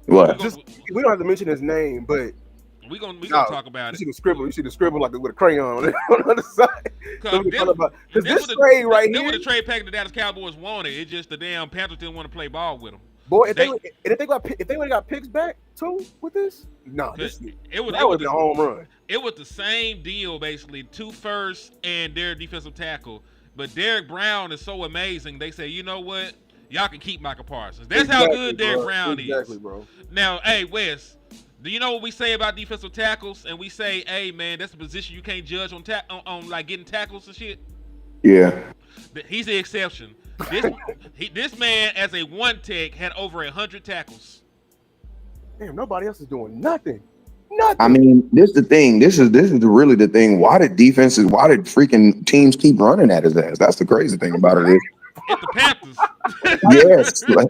What? We don't have to mention his name, but we gonna talk about it. You should scribble like with a crayon on the other side. Because this trade right here, with the trade pack the Dallas Cowboys wanted. It's just the damn Panthers didn't want to play ball with them. Boy, if they would have got picks back too with this, that would be a home run. It was the same deal basically, 2 firsts and their defensive tackle. But Derrick Brown is so amazing. They say, you know what? Y'all can keep Michael Parsons. That's how good Derrick Brown is. Exactly, bro. Now, hey, Wes, do you know what we say about defensive tackles? And we say, hey, man, that's a position you can't judge on like getting tackles and shit. Yeah. He's the exception. This man, as a one tech, had over 100 tackles. Damn, nobody else is doing nothing. Nothing. I mean, this is the thing. This is really the thing. Why did freaking teams keep running at his ass? That's the crazy thing about it. It's the Panthers. Yes. But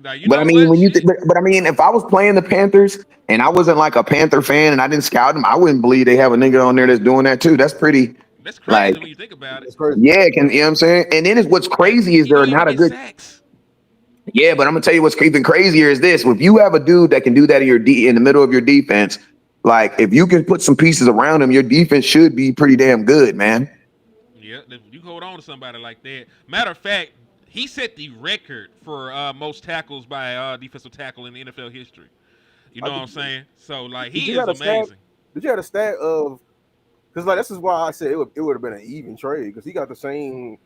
I mean, but I mean, if I was playing the Panthers and I wasn't like a Panther fan and I didn't scout them, I wouldn't believe they have a nigga on there that's doing that too. That's pretty. That's crazy when you think about it. Yeah, you know what I'm saying? And then what's crazy is they're not a good. Sacks. Yeah, but I'm gonna tell you what's even crazier is this: if you have a dude that can do that in the middle of your defense, like if you can put some pieces around him, your defense should be pretty damn good, man. Yeah, if you hold on to somebody like that. Matter of fact, he set the record for most tackles by defensive tackle in NFL history. You know what I'm saying? So like he is amazing. Did you have a stat of? Because like this is why I said it would have been an even trade because he got the same.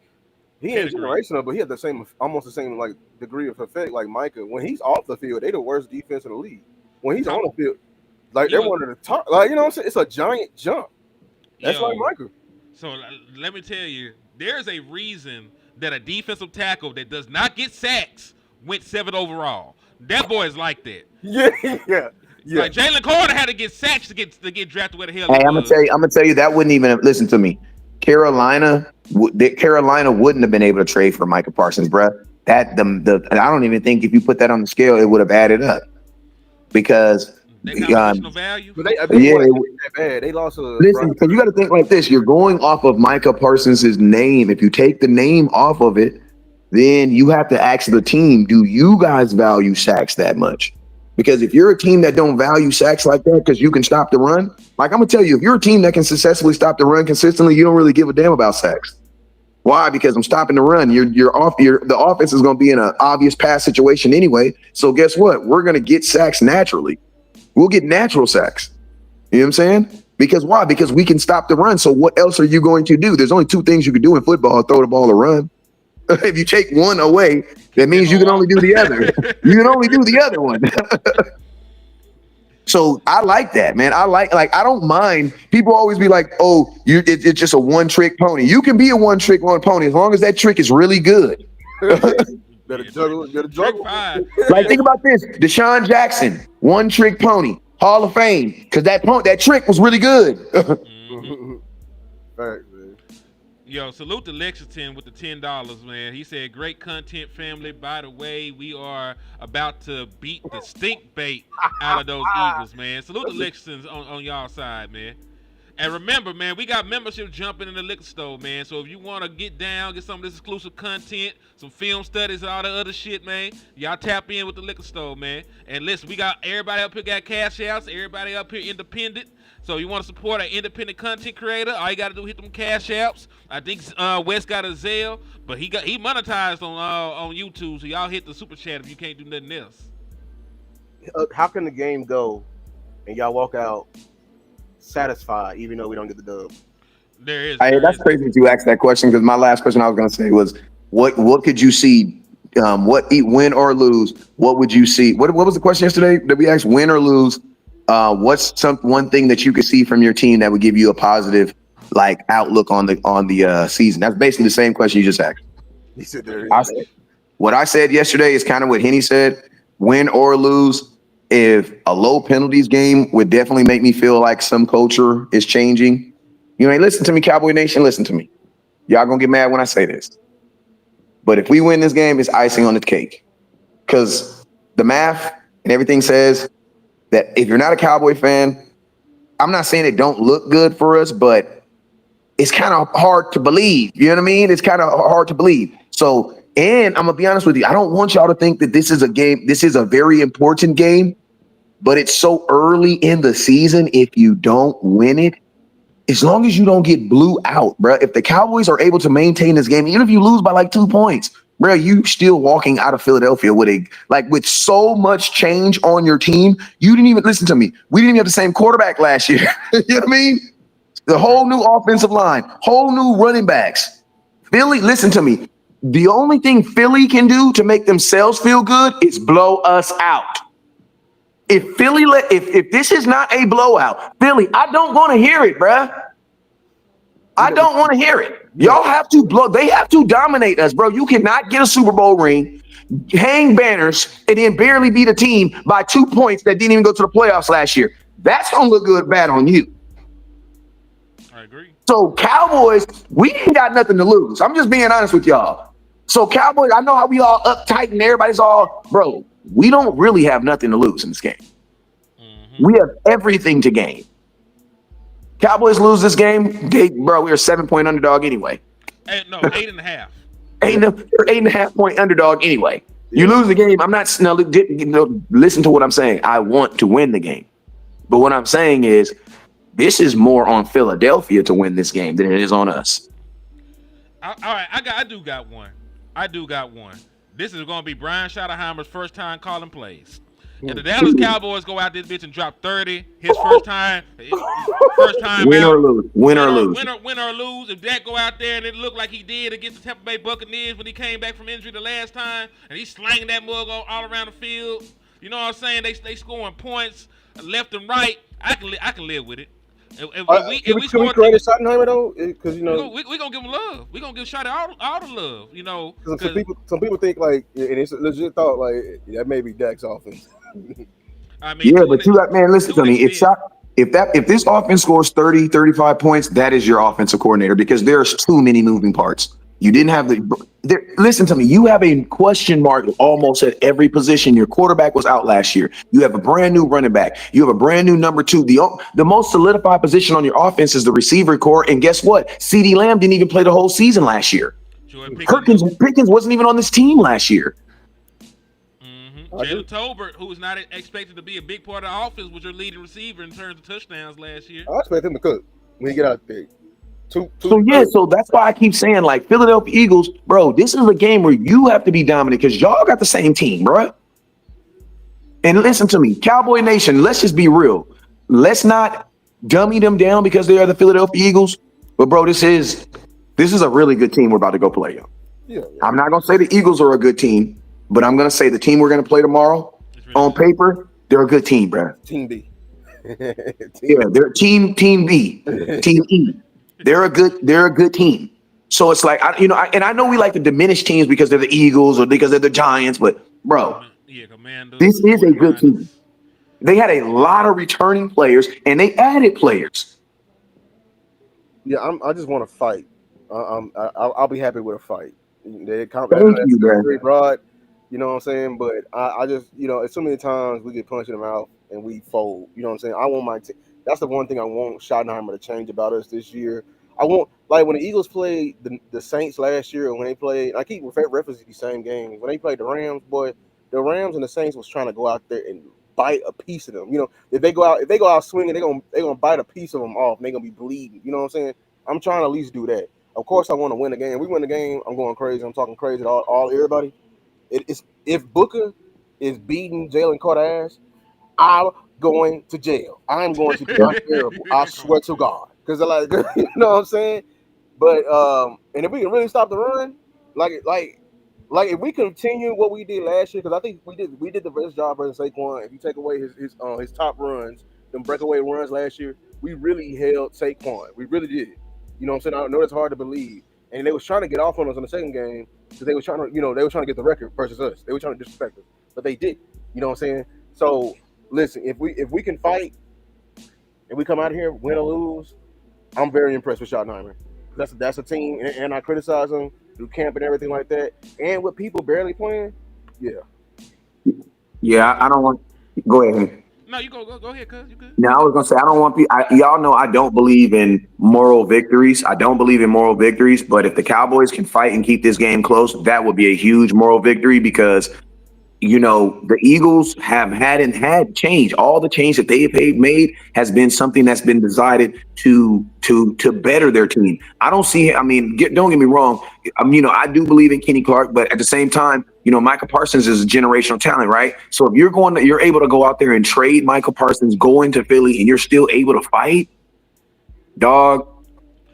He ain't generational, but he had the same, almost the same like degree of effect like Micah. When he's off the field, they the worst defense in the league. When he's on the field, like they're one of the top. Like you know what I'm saying? It's a giant jump. That's like Micah. So let me tell you, there's a reason that a defensive tackle that does not get sacks went 7th overall. That boy is like that. Yeah. Like Jalen Carter had to get sacks to get drafted where the hell. Hey, I'm gonna tell you that wouldn't even listen to me. Carolina wouldn't have been able to trade for Micah Parsons, bruh. I don't even think if you put that on the scale, it would have added up because value. They lost. Listen, because you got to think like this: you're going off of Micah Parsons' name. If you take the name off of it, then you have to ask the team: do you guys value sacks that much? Because if you're a team that don't value sacks like that because you can stop the run, like I'm gonna tell you, if you're a team that can successfully stop the run consistently, you don't really give a damn about sacks. Why? Because I'm stopping the run. The offense is gonna be in an obvious pass situation anyway. So guess what? We're gonna get sacks naturally. We'll get natural sacks. You know what I'm saying? Because why? Because we can stop the run. So what else are you going to do? There's only 2 things you can do in football: throw the ball or run. If you take one away, that means you can only do the other. You can only do the other one. So I like that, man. I don't mind. People always be like, "Oh, it's just a one-trick pony." You can be a one-trick pony as long as that trick is really good. Better juggle. Like think about this: Deshaun Jackson, one-trick pony, Hall of Fame, because that trick was really good. Right, man. Yo, salute to Lexington with the $10, man. He said, great content, family. By the way, we are about to beat the stink bait out of those Eagles, man. Salute to Lexington on y'all side, man. And remember, man, we got membership jumping in the liquor store, man. So if you want to get down, get some of this exclusive content, some film studies, all the other shit, man, y'all tap in with the liquor store, man. And listen, we got everybody up here got cash outs, everybody up here independent. So you want to support an independent content creator, all you got to do is hit them cash apps. I think Wes got a Zelle, but he monetized on YouTube, so y'all hit the super chat if you can't do nothing else. How can the game go and y'all walk out satisfied even though we don't get the dub? That's crazy that you asked that question because my last question I was going to say was what could you see? Win or lose? What would you see? What was the question yesterday that we asked? Win or lose? What's one thing that you could see from your team that would give you a positive like outlook on the season? That's basically the same question you just asked. He said what I said yesterday is kind of what Henny said. Win or lose. If a low penalties game would definitely make me feel like some culture is changing. You know, hey, listen to me, Cowboy Nation. Listen to me. Y'all gonna get mad when I say this. But if we win this game, it's icing on the cake. Because the math and everything says that if you're not a Cowboy fan, I'm not saying it don't look good for us, but it's kind of hard to believe. You know what I mean? It's kind of hard to believe. So, and I'm going to be honest with you. I don't want y'all to think that this is a game. This is a very important game, but it's so early in the season. If you don't win it, as long as you don't get blew out, bro. If the Cowboys are able to maintain this game, even if you lose by like 2 points, bro, you still walking out of Philadelphia with so much change on your team. You didn't even listen to me. We didn't even have the same quarterback last year. You know what I mean? The whole new offensive line, whole new running backs. Philly, listen to me. The only thing Philly can do to make themselves feel good is blow us out. If Philly if this is not a blowout, Philly, I don't want to hear it, bruh. I don't want to hear it. Y'all have to they have to dominate us, bro. You cannot get a Super Bowl ring, hang banners, and then barely beat a team by 2 points that didn't even go to the playoffs last year. That's gonna look good bad on you. I agree. So Cowboys, we ain't got nothing to lose. I'm just being honest with y'all. So Cowboys, I know how we all uptight and everybody's all, bro, we don't really have nothing to lose in this game. Mm-hmm. We have everything to gain. Cowboys lose this game, bro, we're a 7-point underdog anyway. 8.5. 8.5 point underdog anyway. You lose the game. I'm not, listen to what I'm saying. I want to win the game. But what I'm saying is, this is more on Philadelphia to win this game than it is on us. All right, I do got one. This is going to be Brian Schottenheimer's first time calling plays. If the Dallas Cowboys go out this bitch and drop 30, his first time win out, or lose. Win or lose. If Dak go out there and it look like he did against the Tampa Bay Buccaneers when he came back from injury the last time, and he's slanging that mug all around the field, you know what I'm saying? They scoring points left and right. I can live with it. If we score, create a Schottenheimer though, because you know we gonna give him love. We gonna give Schotty all the love. You know, some people think like, and it's a legit thought like that may be Dak's offense. I mean, yeah, but listen to me. If this offense scores 30, 35 points, that is your offensive coordinator because there's too many moving parts. You didn't have listen to me. You have a question mark almost at every position. Your quarterback was out last year. You have a brand new running back. You have a brand new number 2. The most solidified position on your offense is the receiver core. And guess what? CeeDee Lamb didn't even play the whole season last year. Pickens wasn't even on this team last year. Jalen Tolbert, who was not expected to be a big part of the offense, was your leading receiver in terms of touchdowns last year. I expect him to cook when he get out there. So that's why I keep saying, like, Philadelphia Eagles, bro, this is a game where you have to be dominant because y'all got the same team, bro. And listen to me, Cowboy Nation, let's just be real. Let's not dummy them down because they are the Philadelphia Eagles. But, bro, this is a really good team we're about to go play. Yeah. I'm not going to say the Eagles are a good team, but I'm going to say the team we're going to play tomorrow, on paper, they're a good team, bro. Team B. They're team B, team E. They're a good team. So it's like, I know we like to diminish teams because they're the Eagles or because they're the Giants, but bro, this is a good team. They had a lot of returning players and they added players. Yeah, I just want to fight. I'll be happy with a fight. They Thank you, very broad, you know what I'm saying? But I just, so many times we get punched in the mouth and we fold. You know what I'm saying? I want my team. That's the one thing I want Schottenheimer to change about us this year. I want, like when the Eagles played the Saints last year, when they played, I keep referencing these same games. When they played the Rams, boy, the Rams and the Saints was trying to go out there and bite a piece of them. If they go out swinging, they're gonna bite a piece of them off. And they're gonna be bleeding. You know what I'm saying? I'm trying to at least do that. Of course, I want to win the game. We win the game, I'm going crazy. I'm talking crazy to everybody. It's if Booker is beating Jalen Carter ass, I'm going to jail. I'm going to be unbearable. I swear to God. Because they're like, you know what I'm saying? But and if we can really stop the run, like if we continue what we did last year, because I think we did the best job versus Saquon. If you take away his top runs, them breakaway runs last year, we really held Saquon. We really did. You know what I'm saying? I know it's hard to believe. And they was trying to get off on us in the second game because they were trying to get the record versus us. They were trying to disrespect us, but they did. You know what I'm saying? So listen, if we can fight and we come out here win or lose, I'm very impressed with Schottenheimer. That's a team, and I criticize them through camp and everything like that, and with people barely playing. Yeah, I don't want. Go ahead. No, you go ahead, cuz you good. Now I was gonna say I don't want people. Y'all know I don't believe in moral victories. But if the Cowboys can fight and keep this game close, that would be a huge moral victory because the Eagles have had change. All the change that they have made has been something that's been decided to better their team. I don't see. I mean, don't get me wrong. I do believe in Kenny Clark, but at the same time, Micah Parsons is a generational talent, right? So if you're able to go out there and trade Micah Parsons, go into Philly, and you're still able to fight, dog.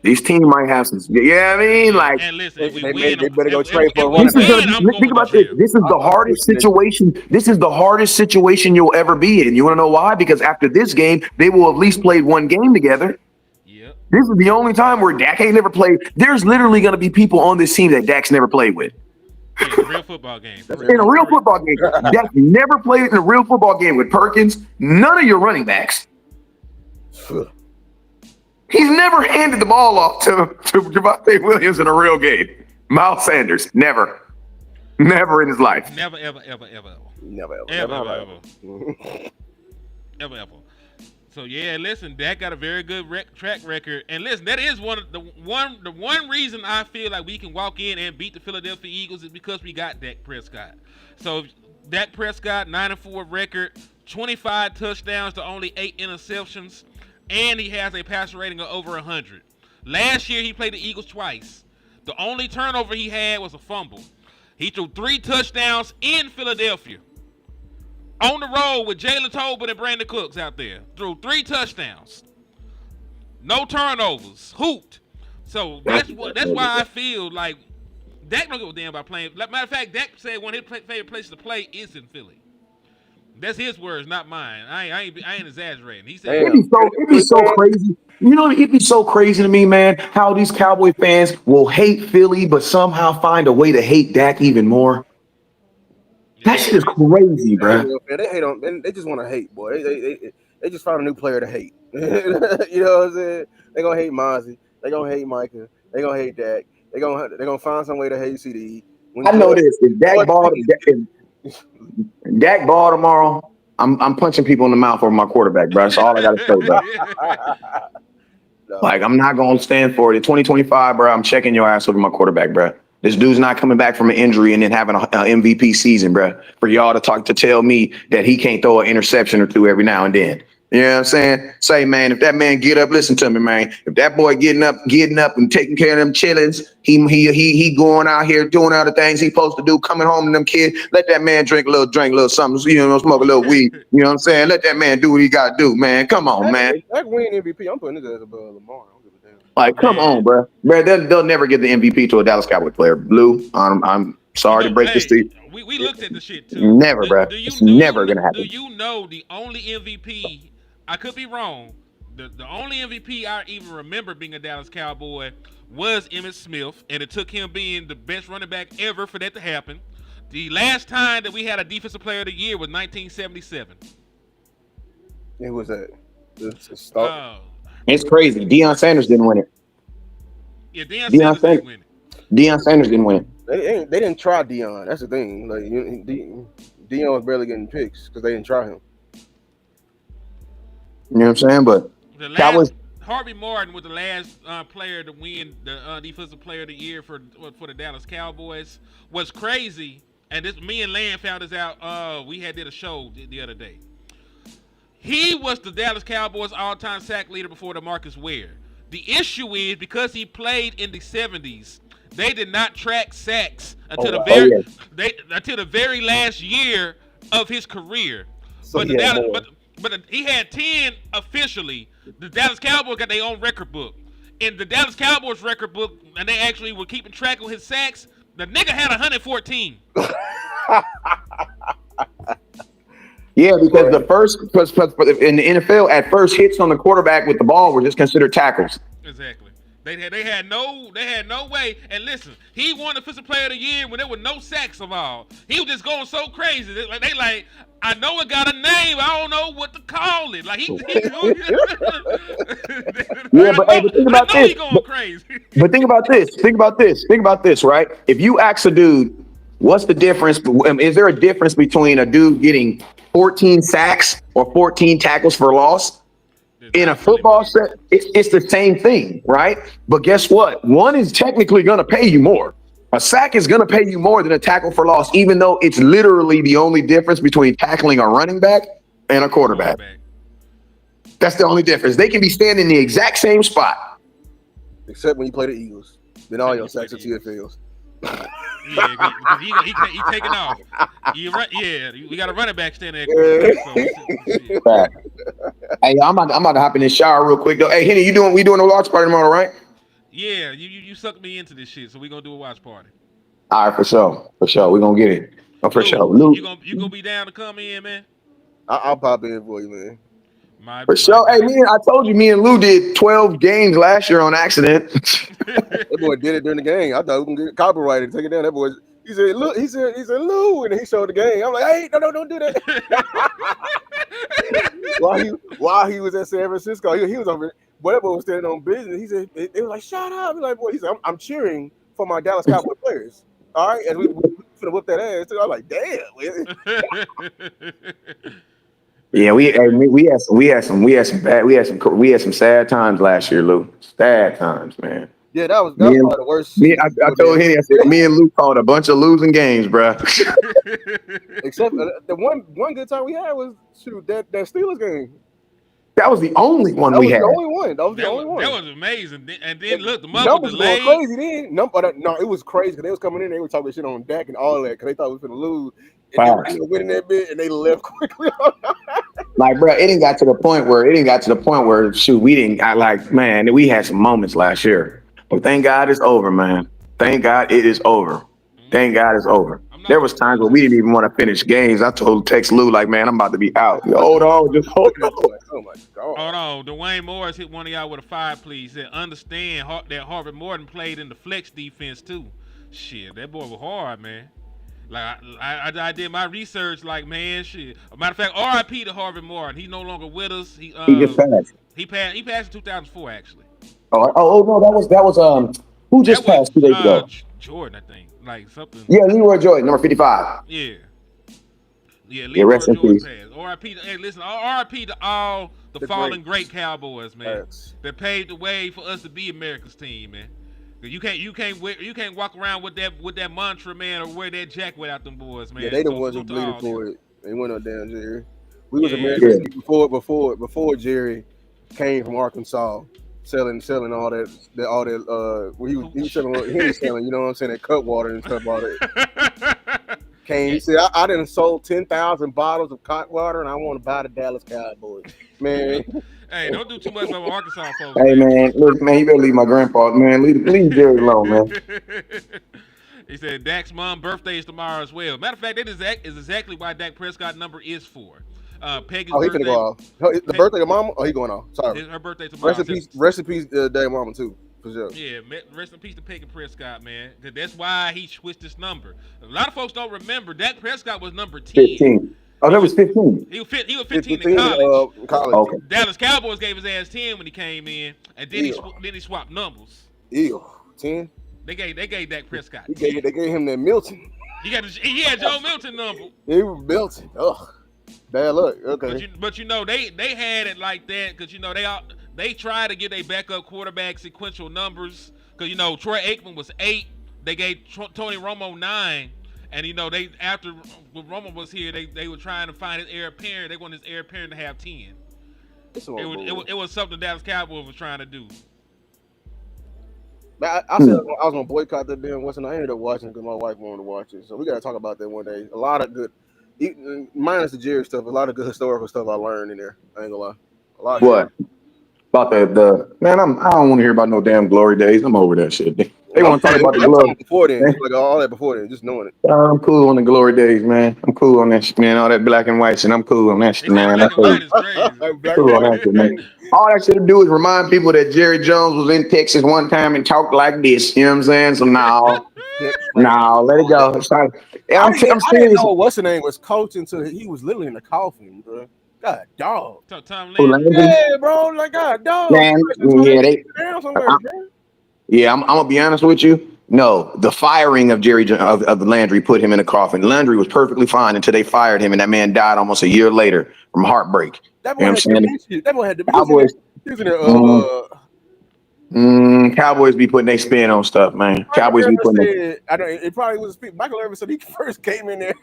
These teams might have some. Yeah, I mean, like. And listen, if we They win, better go trade for a if we running back. win, I'm Think going about to this. jail. This is the hardest situation. This is the hardest situation you'll ever be in. You want to know why? Because after this game, they will have at least played one game together. Yep. This is the only time where Dak ain't never played. There's literally going to be people on this team that Dak's never played with. In a real football game. In a real football game. Dak never played in a real football game with Perkins. None of your running backs. He's never handed the ball off to Javonte Williams in a real game. Miles Sanders, never. Never in his life. Never. So yeah, listen, Dak got a very good track record, and listen, that is the one reason I feel like we can walk in and beat the Philadelphia Eagles is because we got Dak Prescott. So Dak Prescott, 9-4 record, 25 touchdowns to only 8 interceptions, and he has a passer rating of over 100. Last year he played the Eagles twice. The only turnover he had was a fumble. He threw 3 touchdowns in Philadelphia. On the road with Jalen Tolbert and Brandon Cooks out there. Threw 3 touchdowns. No turnovers. Hooped. So that's why I feel like Dak don't give a damn about playing. Matter of fact, Dak said one of his favorite places to play is in Philly. That's his words, not mine. I ain't exaggerating. He said it'd be so crazy. You know, it'd be so crazy to me, man, how these Cowboy fans will hate Philly, but somehow find a way to hate Dak even more. That shit is crazy, bro. They hate on. They just want to hate, boy. They just found a new player to hate. You know what I'm saying? They gonna hate Mozzie. They gonna hate Micah. They gonna hate Dak. They gonna find some way to hate CD. I know this. If Dak ball tomorrow, I'm punching people in the mouth over my quarterback, bro. That's all I gotta say, bro. Like, I'm not gonna stand for it. In 2025, bro, I'm checking your ass over my quarterback, bro. This dude's not coming back from an injury and then having an MVP season, bro. For y'all to tell me that he can't throw an interception or 2 every now and then. You know what I'm saying? Say, man, if that man get up, listen to me, man. If that boy getting up and taking care of them chillins, he going out here doing other things he supposed to do, coming home to them kids. Let that man drink a little something, smoke a little weed. You know what I'm saying? Let that man do what he got to do, man. Come on, man. That win MVP, I'm putting this as above Lamar. Like, come on, bro. They'll never give the MVP to a Dallas Cowboy player. Blue, I'm sorry to break this to you. We looked at the shit too. Never, bro. It's never gonna happen. Do you know the only MVP? I could be wrong. The only MVP I even remember being a Dallas Cowboy was Emmitt Smith, and it took him being the best running back ever for that to happen. The last time that we had a Defensive Player of the Year was 1977. It was that. It's crazy. Deion Sanders didn't win it. Yeah, Deion Sanders didn't win it. Deion Sanders didn't win it. They didn't try Deion. That's the thing. Like Deion was barely getting picks because they didn't try him. You know what I'm saying? But that was Harvey Martin was the last player to win the Defensive Player of the Year for the Dallas Cowboys. What's crazy, and me and Land found this out. We did a show the other day. He was the Dallas Cowboys all-time sack leader before DeMarcus Ware. The issue is because he played in the 70s, they did not track sacks until the very last year of his career. So but he had 10 officially. The Dallas Cowboys got their own record book. In the Dallas Cowboys record book, and they actually were keeping track of his sacks, the nigga had 114. Yeah, because in the NFL, at first hits on the quarterback with the ball were just considered tackles. Exactly. They had no way. And listen, he won the Defensive Player of the Year when there were no sacks of all. He was just going so crazy. They I know it got a name. I don't know what to call it. Like yeah, but think about this. He going crazy. But think about this, right? If you ask a dude, what's the difference? Is there a difference between a dude getting 14 sacks or 14 tackles for loss? In a football set, it's the same thing, right? But guess what? One is technically going to pay you more. A sack is going to pay you more than a tackle for loss, even though it's literally the only difference between tackling a running back and a quarterback. That's the only difference. They can be standing in the exact same spot. Except when you play the Eagles. Then all your sacks are TFLs. Yeah, he taking off. We got a running back standing there. Hey, I'm about to hop in the shower real quick though. Hey, Henny, we doing a watch party tomorrow, right? Yeah, you sucked me into this shit, so we gonna do a watch party. All right, for sure. We gonna get it. Oh, for sure. Lou, Lou, you gonna be down to come in, man? I'll pop in for you, man. for sure. Hey, I told you, me and Lou did 12 games last year on accident. That boy did it during the game. I thought we can get copyrighted, take it down. That boy, he said, look, he said, Lou, and he showed the game. I'm like, hey, no, don't do that. while he was at San Francisco, he was over. Boy, that boy was standing on business. He said, they were like, shut up. He's like, boy, he said, I'm cheering for my Dallas Cowboy players. All right, and we finna whip that ass too. I'm like, damn. Yeah, we had some sad times last year, Lou. Sad times, man. Yeah, that was probably the worst. I told him, I said, me and Lou called a bunch of losing games, bro. Except the one good time we had was that Steelers game. That was the only one we had. That was the only one. That was amazing. And then look, the numbers was going crazy then. No, it was crazy because they was coming in. They were talking shit on Dak and all that because they thought we were going to lose. And they were winning that bit, and they left quickly. Like, bro, it didn't got to the point where shoot, we had some moments last year. But thank God it's over, man. Thank God it is over. Thank God it's over. There was times where we didn't even want to finish games. I text Lou, like, man, I'm about to be out. Hold on, just hold on. Oh my God. Hold on. Dwayne Morris hit one of y'all with a 5, please. He said, understand that Harvard Morton played in the flex defense too. Shit, that boy was hard, man. Like I did my research, like, man, shit. A matter of fact, R.I.P. to Harvard Morton. He's no longer with us. He just passed. He passed in 2004, actually. Oh no, that was who just passed 2 days ago? Jordan, I think. Like something. Yeah, Leroy Jordan, number 55. Yeah. Leroy rest in peace. Passed. R.I.P. Hey, listen, R.I.p. to all the fallen great Cowboys, man. That paved the way for us to be America's team, man. You can't walk around with that mantra, man, or wear that jacket without them boys, man. Yeah, they the ones who bleeded for it. They went up down Jerry. We was America's team before Jerry came from Arkansas. Selling all that he was selling what he was selling, you know what I'm saying, that cut water and stuff, all that. He said, I done sold 10,000 bottles of cotton water and I want to buy the Dallas Cowboys. Man. Hey, don't do too much of Arkansas folks. Hey man, look, man, you better leave my grandpa, man. Leave Jerry alone, man. He said Dak's mom's birthday is tomorrow as well. Matter of fact, that is exactly why Dak Prescott number is 4. Peggy's he finna go off. The birthday of Mama? Oh, he going off. Sorry. Her birthday tomorrow. Rest in peace, Dad Mama too. For sure. Yeah, rest in peace to Peggy Prescott, man. Cause that's why he switched his number. A lot of folks don't remember Dak Prescott was number 10. 15. Oh, that was 15. He was 15 in college. Okay. Dallas Cowboys gave his ass 10 when he came in, and then he swapped numbers. Ew, 10. They gave Dak Prescott. They gave him that Milton. He had Joe Milton number. He was Milton. Ugh. Bad luck. Okay. But you know they had it like that because they tried to get their backup quarterback sequential numbers because Troy Aikman was 8. They gave Tony Romo 9, and they after when Romo was here they were trying to find his heir apparent. They wanted his heir apparent to have 10. It was something Dallas Cowboys was trying to do. I said I was gonna boycott that damn Western. I ended up watching because my wife wanted to watch it. So we gotta talk about that one day. A lot of good. Minus the Jerry stuff, a lot of good historical stuff I learned in there. I ain't gonna lie. A lot. What? About the man? I don't want to hear about no damn glory days. I'm over that shit. They want to talk about the glory before then, like all that before then, just knowing it. I'm cool on the glory days, man. I'm cool on that shit, man. All that black and white shit. I'm cool on that shit, man. That's cool on that shit, man. All that shit to do is remind people that Jerry Jones was in Texas one time and talked like this. You know what I'm saying? So now. No, let it go. I'm serious. Didn't know what's the name was coaching until he was literally in the coffin, bro. God, dog. Yeah, bro. Like God, dog. Man, yeah, I'm gonna be honest with you. No, the firing of Jerry of Landry put him in a coffin. Landry was perfectly fine until they fired him, and that man died almost a year later from heartbreak. That boy had dementia. Cowboys. Cowboys be putting their spin on stuff, man. Cowboys be putting. It probably was Michael Irvin said he first came in there.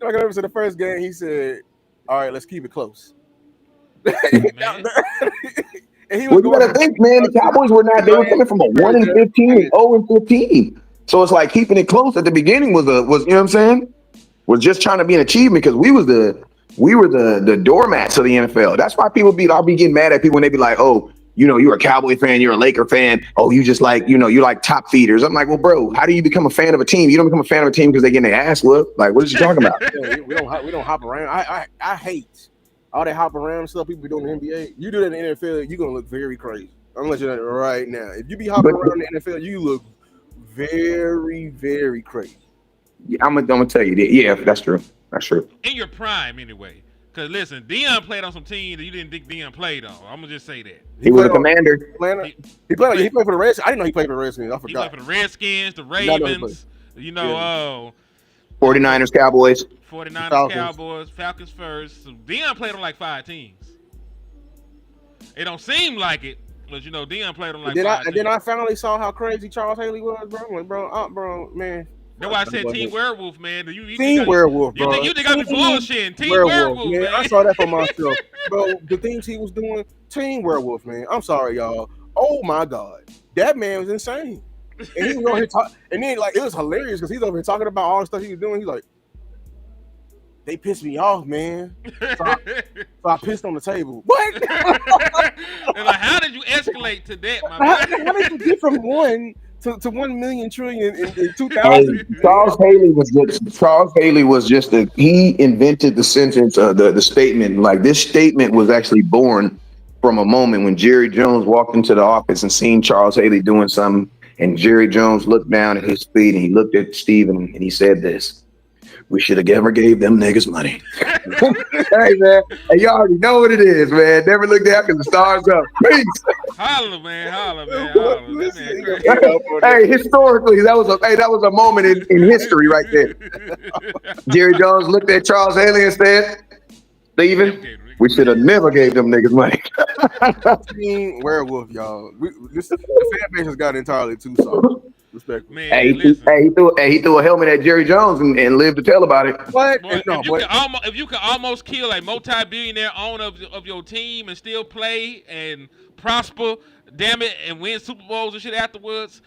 Michael Irvin said the first game he said, "All right, let's keep it close." And he was you gotta think, man. The Cowboys were not. They were coming from a 1-15 and 0-15. So it's like keeping it close at the beginning was you know what I'm saying? Was just trying to be an achievement because we were the doormats of the NFL. That's why I'll be getting mad at people when they be like, oh. you're a Cowboy fan, you're a Laker fan. Oh, you just like, you like top feeders. I'm like, well, bro, how do you become a fan of a team? You don't become a fan of a team because they getting their ass whooped. Like, what are you talking about? Yeah, we don't hop around. I hate all that hop around stuff people be doing in the NBA. You do that in the NFL, you're gonna look very crazy. I'm gonna let you know right now. If you be hopping around in the NFL, you look very, very crazy. Yeah, I'm gonna tell you that. Yeah, that's true. That's true. In your prime, anyway. Because listen, Deion played on some teams that you didn't think Deion played on. I'm gonna just say that. He was a commander. He played for the Redskins. I didn't know he played for the Redskins. I forgot. He played for the Redskins, the Ravens. 49ers, Cowboys. 49ers, Falcons. Cowboys, Falcons first. So Deion played on like 5 teams. It don't seem like it, but Deion played on like 5 teams. And then I finally saw how crazy Charles Haley was, bro. Like, bro, man. That's why I said Team Werewolf, man. Team Werewolf, bro. You think I be bullshitting? Team Werewolf, man. I saw that for myself, bro. The things he was doing, Team Werewolf, man. I'm sorry, y'all. Oh my God, that man was insane. And he was over here and then it was hilarious because he's over here talking about all the stuff he was doing. He's like, they pissed me off, man. So I pissed on the table. What? And like, how did you escalate to that, my man? How did you get from 1 to 1 million trillion in 2000? Hey, Charles Haley was just he invented the sentence, the statement. Like, this statement was actually born from a moment when Jerry Jones walked into the office and seen Charles Haley doing something, and Jerry Jones looked down at his feet and he looked at Steven and he said this: "We should have never gave them niggas money." Hey, man. Hey, you already know what it is, man. Never look down because the stars up. Peace. Holla, man. Hey, historically, that was a moment in history right there. Jerry Jones looked at Charles Haley and said, "Steven, we should have never gave them niggas money." Team Werewolf, y'all. The fan base has got entirely too soft. Respect. Man, Hey, he threw a helmet at Jerry Jones and lived to tell about it. What? Boy, if you could almost kill a multi-billionaire owner of your team and still play and prosper, damn it, and win Super Bowls and shit afterwards,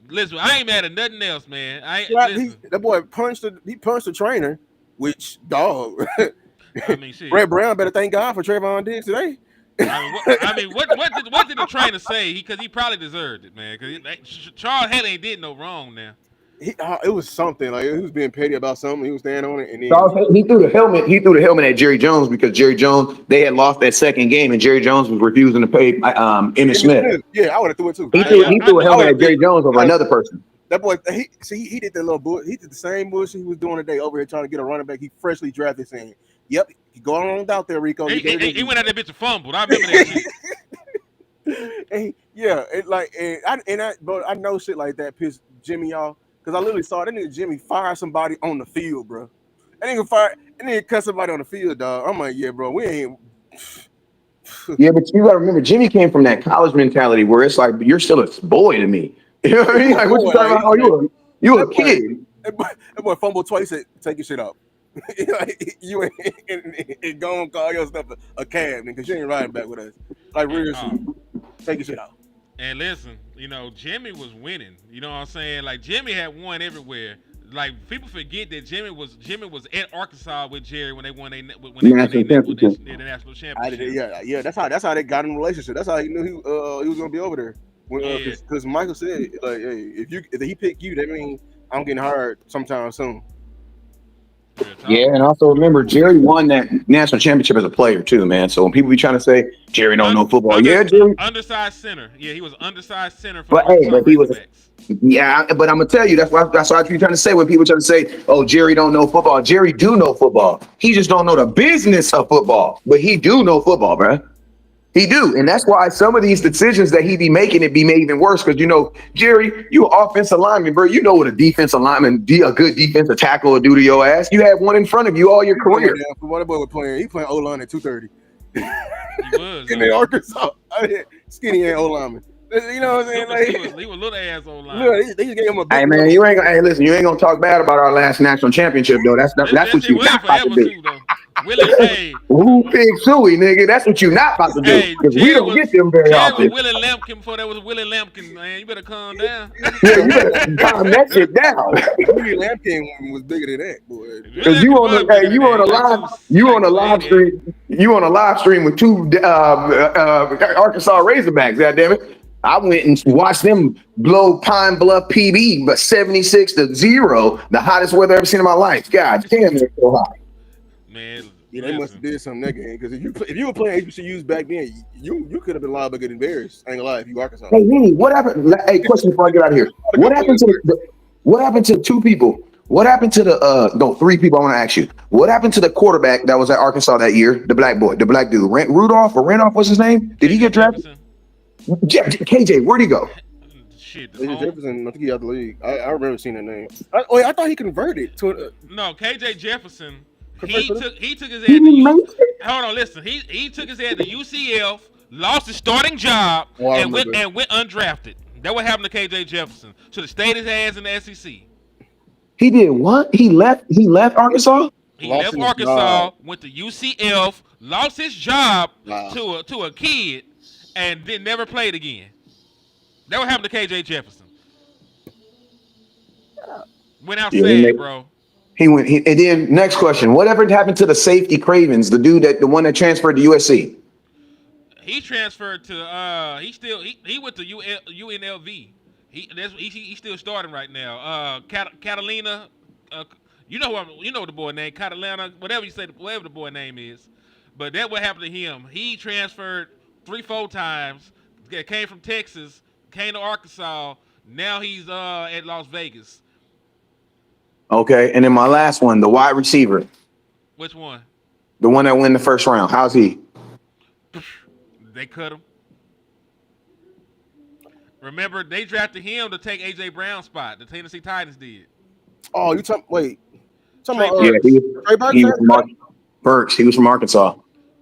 listen, I ain't mad at nothing else, man. That boy punched the trainer, which dog. I mean, shit. Derrick Brown better thank God for Trayvon Diggs today. What did the trainer say? Because he probably deserved it, man. Because Charles Haley ain't did no wrong now. It was something like he was being petty about something. He was standing on it, and then he threw the helmet. He threw the helmet at Jerry Jones because Jerry Jones, they had lost that second game, and Jerry Jones was refusing to pay Emmitt Smith. Yeah, I would have threw it too. He threw a helmet at Jerry Jones over another person. That boy, he did that little bull. He did the same bullshit he was doing today over here trying to get a running back. He freshly drafted, saying, "Yep, go on out there, Rico." He went out that bitch and fumbled. I remember that shit. But I know shit like that pissed Jimmy off because I literally saw that nigga Jimmy fire somebody on the field, bro. That nigga cut somebody on the field, dog. I'm like, yeah, bro, we ain't. Yeah, but you gotta remember, Jimmy came from that college mentality where it's like, you're still a boy to me. You know what I mean? Like, what you talking about? Oh, you a kid. That boy fumbled twice. Said, "Take your shit up." You ain't gonna call your stuff a cab, because you ain't riding back with us. Like, real shit. Take your shit out. And listen, Jimmy was winning. You know what I'm saying? Like, Jimmy had won everywhere. Like, people forget that Jimmy was at Arkansas with Jerry when they won the national championship. Yeah. That's how they got in a relationship. That's how he knew he was gonna be over there. Because Michael said, like, hey, if he picked you, that means I'm getting hired sometime soon. Yeah, and also remember, Jerry won that national championship as a player too, man. So when people be trying to say Jerry don't know football, Jerry undersized center. Yeah, he was undersized center. But he was. Yeah, but I'm gonna tell you that's what I keep trying to say when people try to say, "Oh, Jerry don't know football." Jerry do know football. He just don't know the business of football, but he do know football, bro. He do, and that's why some of these decisions that he be making it be made even worse. Because Jerry, you an offensive lineman, bro. You know what a defensive lineman, a good defensive tackle will do to your ass. You had one in front of you all your career. What boy was playing? He playing O-line at 230. He was in the Arkansas. Skinny ass O-lineman. You know what I'm saying? Like, he was little ass O-line. They just gave him a. Hey man, you ain't gonna talk bad about our last national championship though. That's what you got to be. Hey, Who picked Suey, nigga? That's what you not about to do. hey, Because we don't get them very Chad often. was Willie Lampkin before there was Willie Lampkin, man. You better calm down. Yeah, you better calm that shit down. Willie Lampkin was bigger than that, boy. Because you on a live stream. You on a live stream with two Arkansas Razorbacks. God damn it! I went and watched them blow Pine Bluff PB, but 76-0, the hottest weather I've ever seen in my life. God damn, it's so hot. Man, yeah, they must have did something that game. Because if you were playing HBCUs back then, you could have been liable to get embarrassed. I ain't gonna lie, if you Arkansas. Hey, Nene, what happened? Hey, question before I get out of here. What happened to two people? What happened to three people? I want to ask you. What happened to the quarterback that was at Arkansas that year? The black boy, the black dude, Randolph what's his name? Did he get drafted? KJ, where'd he go? Shit, Jefferson, I think he out the league. I remember seeing that name. I thought he converted to no, KJ Jefferson. He took his head to hold on, listen. He took his head to UCF, lost his starting job, and went undrafted. That what happened to KJ Jefferson. Should have stayed his ass in the SEC. He did what? He left Arkansas? He left Arkansas, went to UCF, lost his job to a kid, and then never played again. That what happened to KJ Jefferson. Went outside, bro. And then next question: whatever happened to the safety Cravens, the one that transferred to USC? He transferred to he went to UNLV. He's still starting right now. Catalina, you know the boy name, Catalina, whatever the boy name is. But that what happened to him. He transferred 3-4 times. Came from Texas, came to Arkansas. Now he's at Las Vegas. Okay, and then my last one, the wide receiver. Which one? The one that won the first round. How's he? They cut him. Remember, they drafted him to take AJ Brown's spot. The Tennessee Titans did. Oh, you talking? Wait, Trey Burks. He was from Arkansas.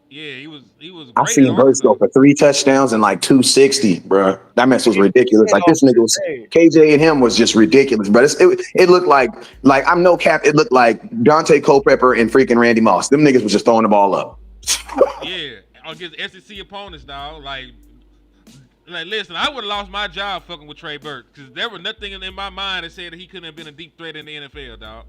Yeah, he was. Great. I seen Burks go for 3 touchdowns and like 260, bro. That mess was ridiculous. Like this nigga was KJ and him was just ridiculous. But it looked like I'm no cap. It looked like Dante Culpepper and freaking Randy Moss. Them niggas was just throwing the ball up. Yeah, against SEC opponents, dog. Like, listen, I would have lost my job fucking with Trey Burks because there was nothing in my mind that said that he couldn't have been a deep threat in the NFL, dog.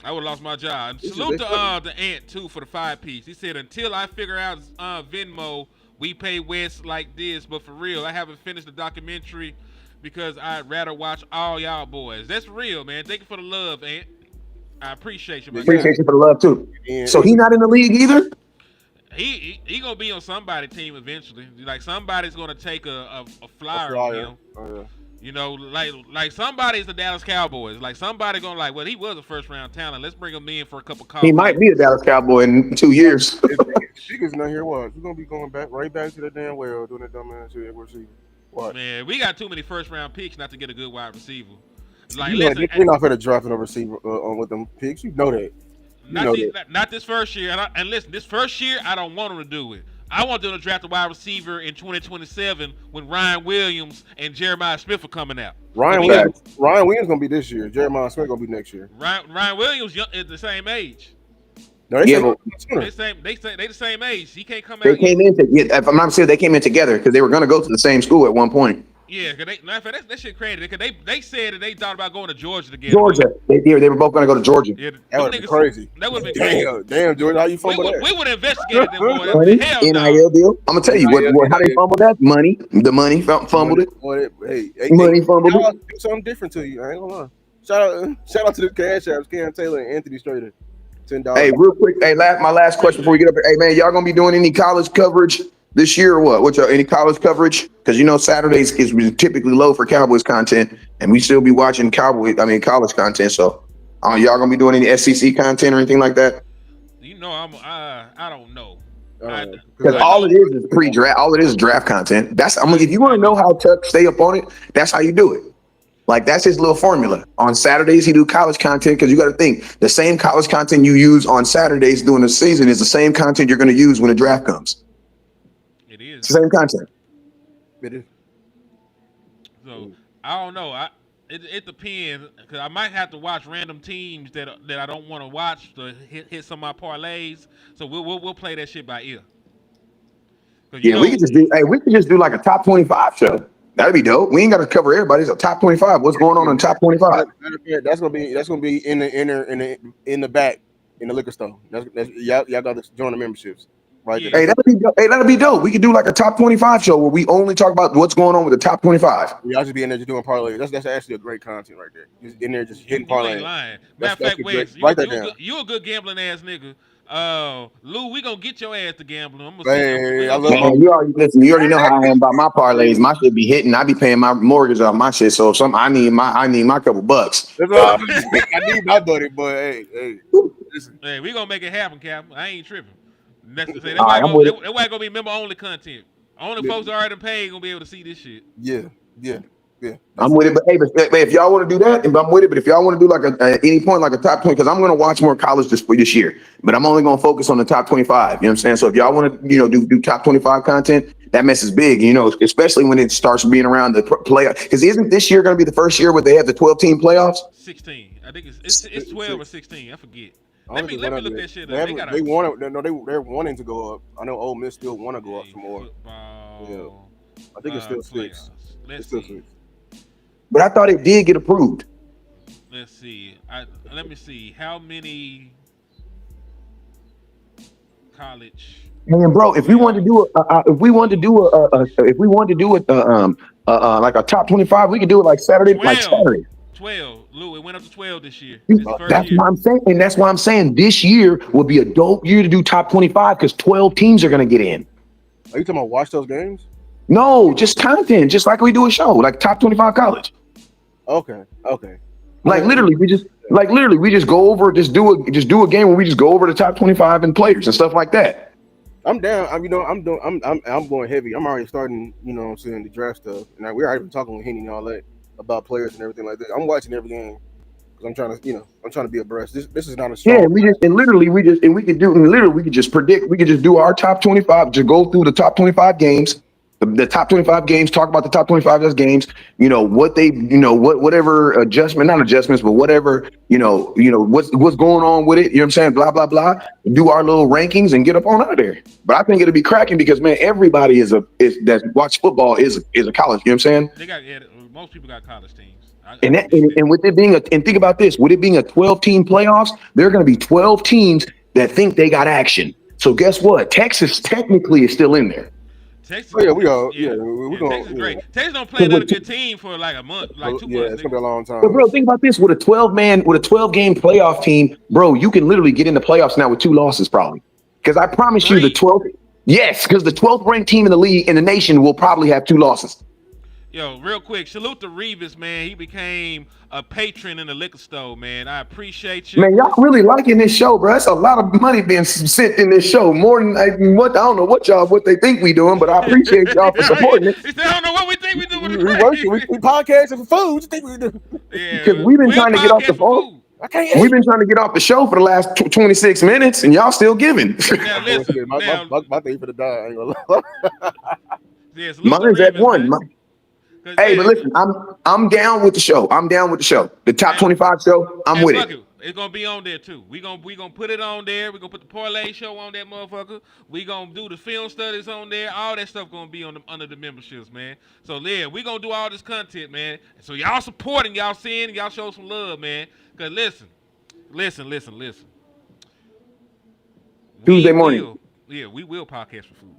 I would have lost my job. Salute to the Ant too for the 5-piece. He said, "Until I figure out Venmo, we pay West like this. But for real, I haven't finished the documentary because I'd rather watch all y'all boys." That's real, man. Thank you for the love, Ant. I appreciate you, man. Appreciate you for the love too. So he not in the league either. He gonna be on somebody's team eventually. Like somebody's gonna take a flyer on him. Oh, yeah. You know, like somebody's the Dallas Cowboys. Like somebody gonna well, he was a first-round talent. Let's bring him in for a couple calls. He might be a Dallas Cowboy in 2 years. Chica's not here. What? We're gonna be going right back to the damn well doing that dumbass shit. What? Man, we got too many first-round picks not to get a good wide receiver. Like, listen, we're not gonna draft a receiver with them picks. You know that. Not this first year. And listen, this first year, I don't want them to do it. I want them to draft a wide receiver in 2027 when Ryan Williams and Jeremiah Smith are coming out. Ryan Williams gonna be this year. Jeremiah Smith gonna be next year. Ryan Williams is the same age. No, they the same age. He can't come out. They came in if I'm not mistaken, they came in together because they were gonna go to the same school at one point. Yeah, because that shit crazy. Because they said that they thought about going to Georgia together. Georgia, they were both going to go to Georgia. Yeah, that would be crazy. That would have been crazy. Damn, Georgia, how you fumble that? We would have investigated them, boy. Hell no. NIL deal. I'm gonna tell you how they fumbled that. Money, the money fumbled it. Money fumbled it. Do something different to you. I ain't gonna lie. Shout out to the Cash Apps, Cam Taylor and Anthony Strader. $10. Hey, real quick. Hey, my last question before we get up here. Hey, man, y'all gonna be doing any college coverage this year or what? What's any college coverage? Because Saturdays is typically low for Cowboys content, and we still be watching college content. So, y'all gonna be doing any SEC content or anything like that? I don't know. Because all it is pre-draft. All it is draft content. If you want to know how to stay up on it, that's how you do it. Like that's his little formula. On Saturdays, he do college content because you got to think the same college content you use on Saturdays during the season is the same content you're going to use when the draft comes. It is it's the same content. It is. So I don't know. It depends, because I might have to watch random teams that I don't want to watch to hit some of my parlays. So we'll play that shit by ear. Yeah, we could just do like a top 25 show. That'd be dope. We ain't got to cover everybody. It's a top 25. What's going on in top 25? That's gonna be in the back in the liquor store. That's y'all got to join the memberships. Right there. Hey, that'll be dope. We could do like a top 25 show where we only talk about what's going on with the top 25. Y'all just be in there just doing parlay. That's actually a great content right there. Just in there just hitting parlay. You ain't lying. Matter of fact, Wes, you a good gambling ass nigga. Lou, we gonna get your ass to gambling. I'm gonna you already know how I am about my parlays. My shit be hitting. I be paying my mortgage off my shit. So if I need my couple bucks. That's all I need my buddy, but hey, we gonna make it happen, Cap. I ain't tripping. That's why gonna be member only content. Only folks that already paid gonna be able to see this shit. Yeah. I'm with it, but if y'all want to do that, I'm with it. But if y'all want to do like any point like a top 20, because I'm going to watch more college this year, but I'm only going to focus on the top 25. You know what I'm saying? So if y'all want to, do top 25 content, that mess is big. Especially when it starts being around the playoff. Because isn't this year going to be the first year where they have the 12-team playoffs? 16. I think it's 12 or 16. I forget. Let me look that shit up. They're wanting to go up. I know Ole Miss still want to go up some more. Yeah. I think it's still 6. Let's see. But I thought it did get approved. Let's see. Let me see. How many college? Man, bro, if we wanted to do like a top 25, we could do it like Saturday. 12. Lou, it went up to 12 this year. That's what I'm saying. And that's why I'm saying this year will be a dope year to do top 25 because 12 teams are going to get in. Are you talking about watch those games? No, just content, just like we do a show, like top 25 college. Okay. Like literally, we just go over, just do a game where we just go over the top 25 and players and stuff like that. I'm down. I'm going heavy. I'm already starting, seeing the draft stuff. And we're already talking with Henny and all that about players and everything like that. I'm watching every game because I'm trying to be abreast. This is not a show. Yeah, we could just predict. We could just do our top 25. Just go through the top 25 games. The top 25 games, talk about the top 25 games, whatever not adjustments, but whatever, what's going on with it. You know what I'm saying? Blah, blah, blah. Do our little rankings and get up on out of there. But I think it'll be cracking because, man, everybody that watch football is a college. You know what I'm saying? Most people got college teams. And with it being and think about this, with it being a 12-team playoffs, there are going to be 12 teams that think they got action. So guess what? Texas technically is still in there. Texas, we're going. Texas is great. Texas don't play another good team for like a month, like 2 months. Yeah, it's gonna be a long time. But bro, think about this: with a 12-game playoff team, bro, you can literally get in the playoffs now with 2 losses, probably. Because I promise you, the 12th, because the 12th ranked team in the league in the nation will probably have 2 losses. Yo, real quick, salute to Revis, man. He became a patron in the liquor store, man. I appreciate you. Man, y'all really liking this show, bro. That's a lot of money being sent in this show. More than I don't know what they think we doing, but I appreciate y'all for supporting it. He said, I don't know what we think we doing. We working. We podcasting for food. What you think we do? Yeah, because we've been trying to get off the phone. We've been trying to get off the show for the last 26 minutes, and y'all still giving. Now listen, my thing for the die. I ain't gonna lie. Yes, mine's at 1. Hey, but listen, I'm down with the show. The top 25 show, I'm with it. It's gonna be on there too. We gonna put it on there. We gonna put the parlay show on that motherfucker. We gonna do the film studies on there. All that stuff gonna be under the memberships, man. So yeah, we gonna do all this content, man. So y'all supporting, y'all seeing, y'all show some love, man. Cause listen. Tuesday morning. We will podcast for food.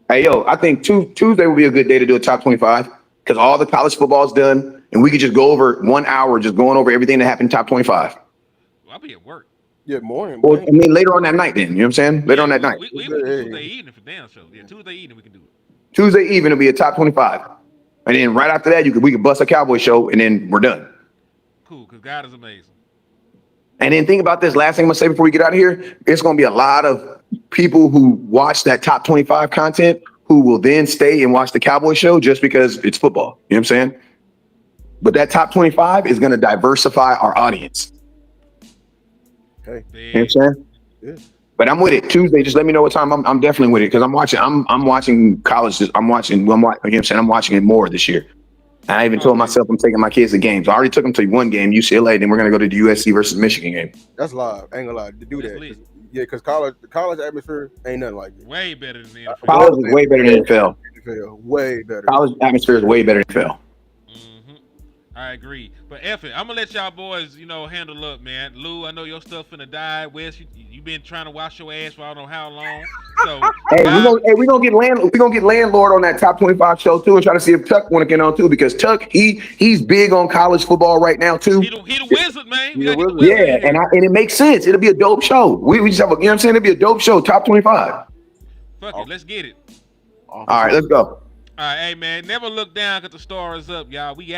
Hey yo, I think Tuesday will be a good day to do a top 25. Because all the college football is done, and we could just go over 1 hour, just going over everything that happened in top 25. Well, I'll be at work. Yeah, morning. Well, I mean, later on that night, then. You know what I'm saying? Later on that night. We can do Tuesday evening for damn show. Yeah, Tuesday evening we can do it. Tuesday evening will be a top 25. And then right after that, we could bust a Cowboy show, and then we're done. Cool, because God is amazing. And then think about this. Last thing I'm going to say before we get out of here, it's going to be a lot of people who watch that top 25 content who will then stay and watch the Cowboy show just because it's football. You know what I'm saying? But that top 25 is going to diversify our audience. Okay. You know what I'm saying? Yeah. But I'm with it. Tuesday, just let me know what time. I'm definitely with it because I'm watching college. I'm watching it more this year. I even told myself I'm taking my kids to games. I already took them to one game, UCLA. Then we're gonna go to the USC versus Michigan game. That's live. I ain't gonna lie to do That's that. lit. Yeah, because college atmosphere ain't nothing like it. Way better than the NFL. College is way better than NFL. NFL, way better. College atmosphere is way better than NFL. I agree. But F it, I'm gonna let y'all boys, handle up, man. Lou, I know your stuff finna die. Wes, you been trying to wash your ass for I don't know how long. So we gonna get landlord on that top 25 show too, and try to see if Tuck want to get on too, because Tuck he's big on college football right now too. He the wizard, man. Yeah, and it makes sense. It'll be a dope show. We just have I'm saying? It'll be a dope show. Top 25. Fuck it, let's get it. All right, let's go. All right, hey man, never look down because the star is up, y'all. We out.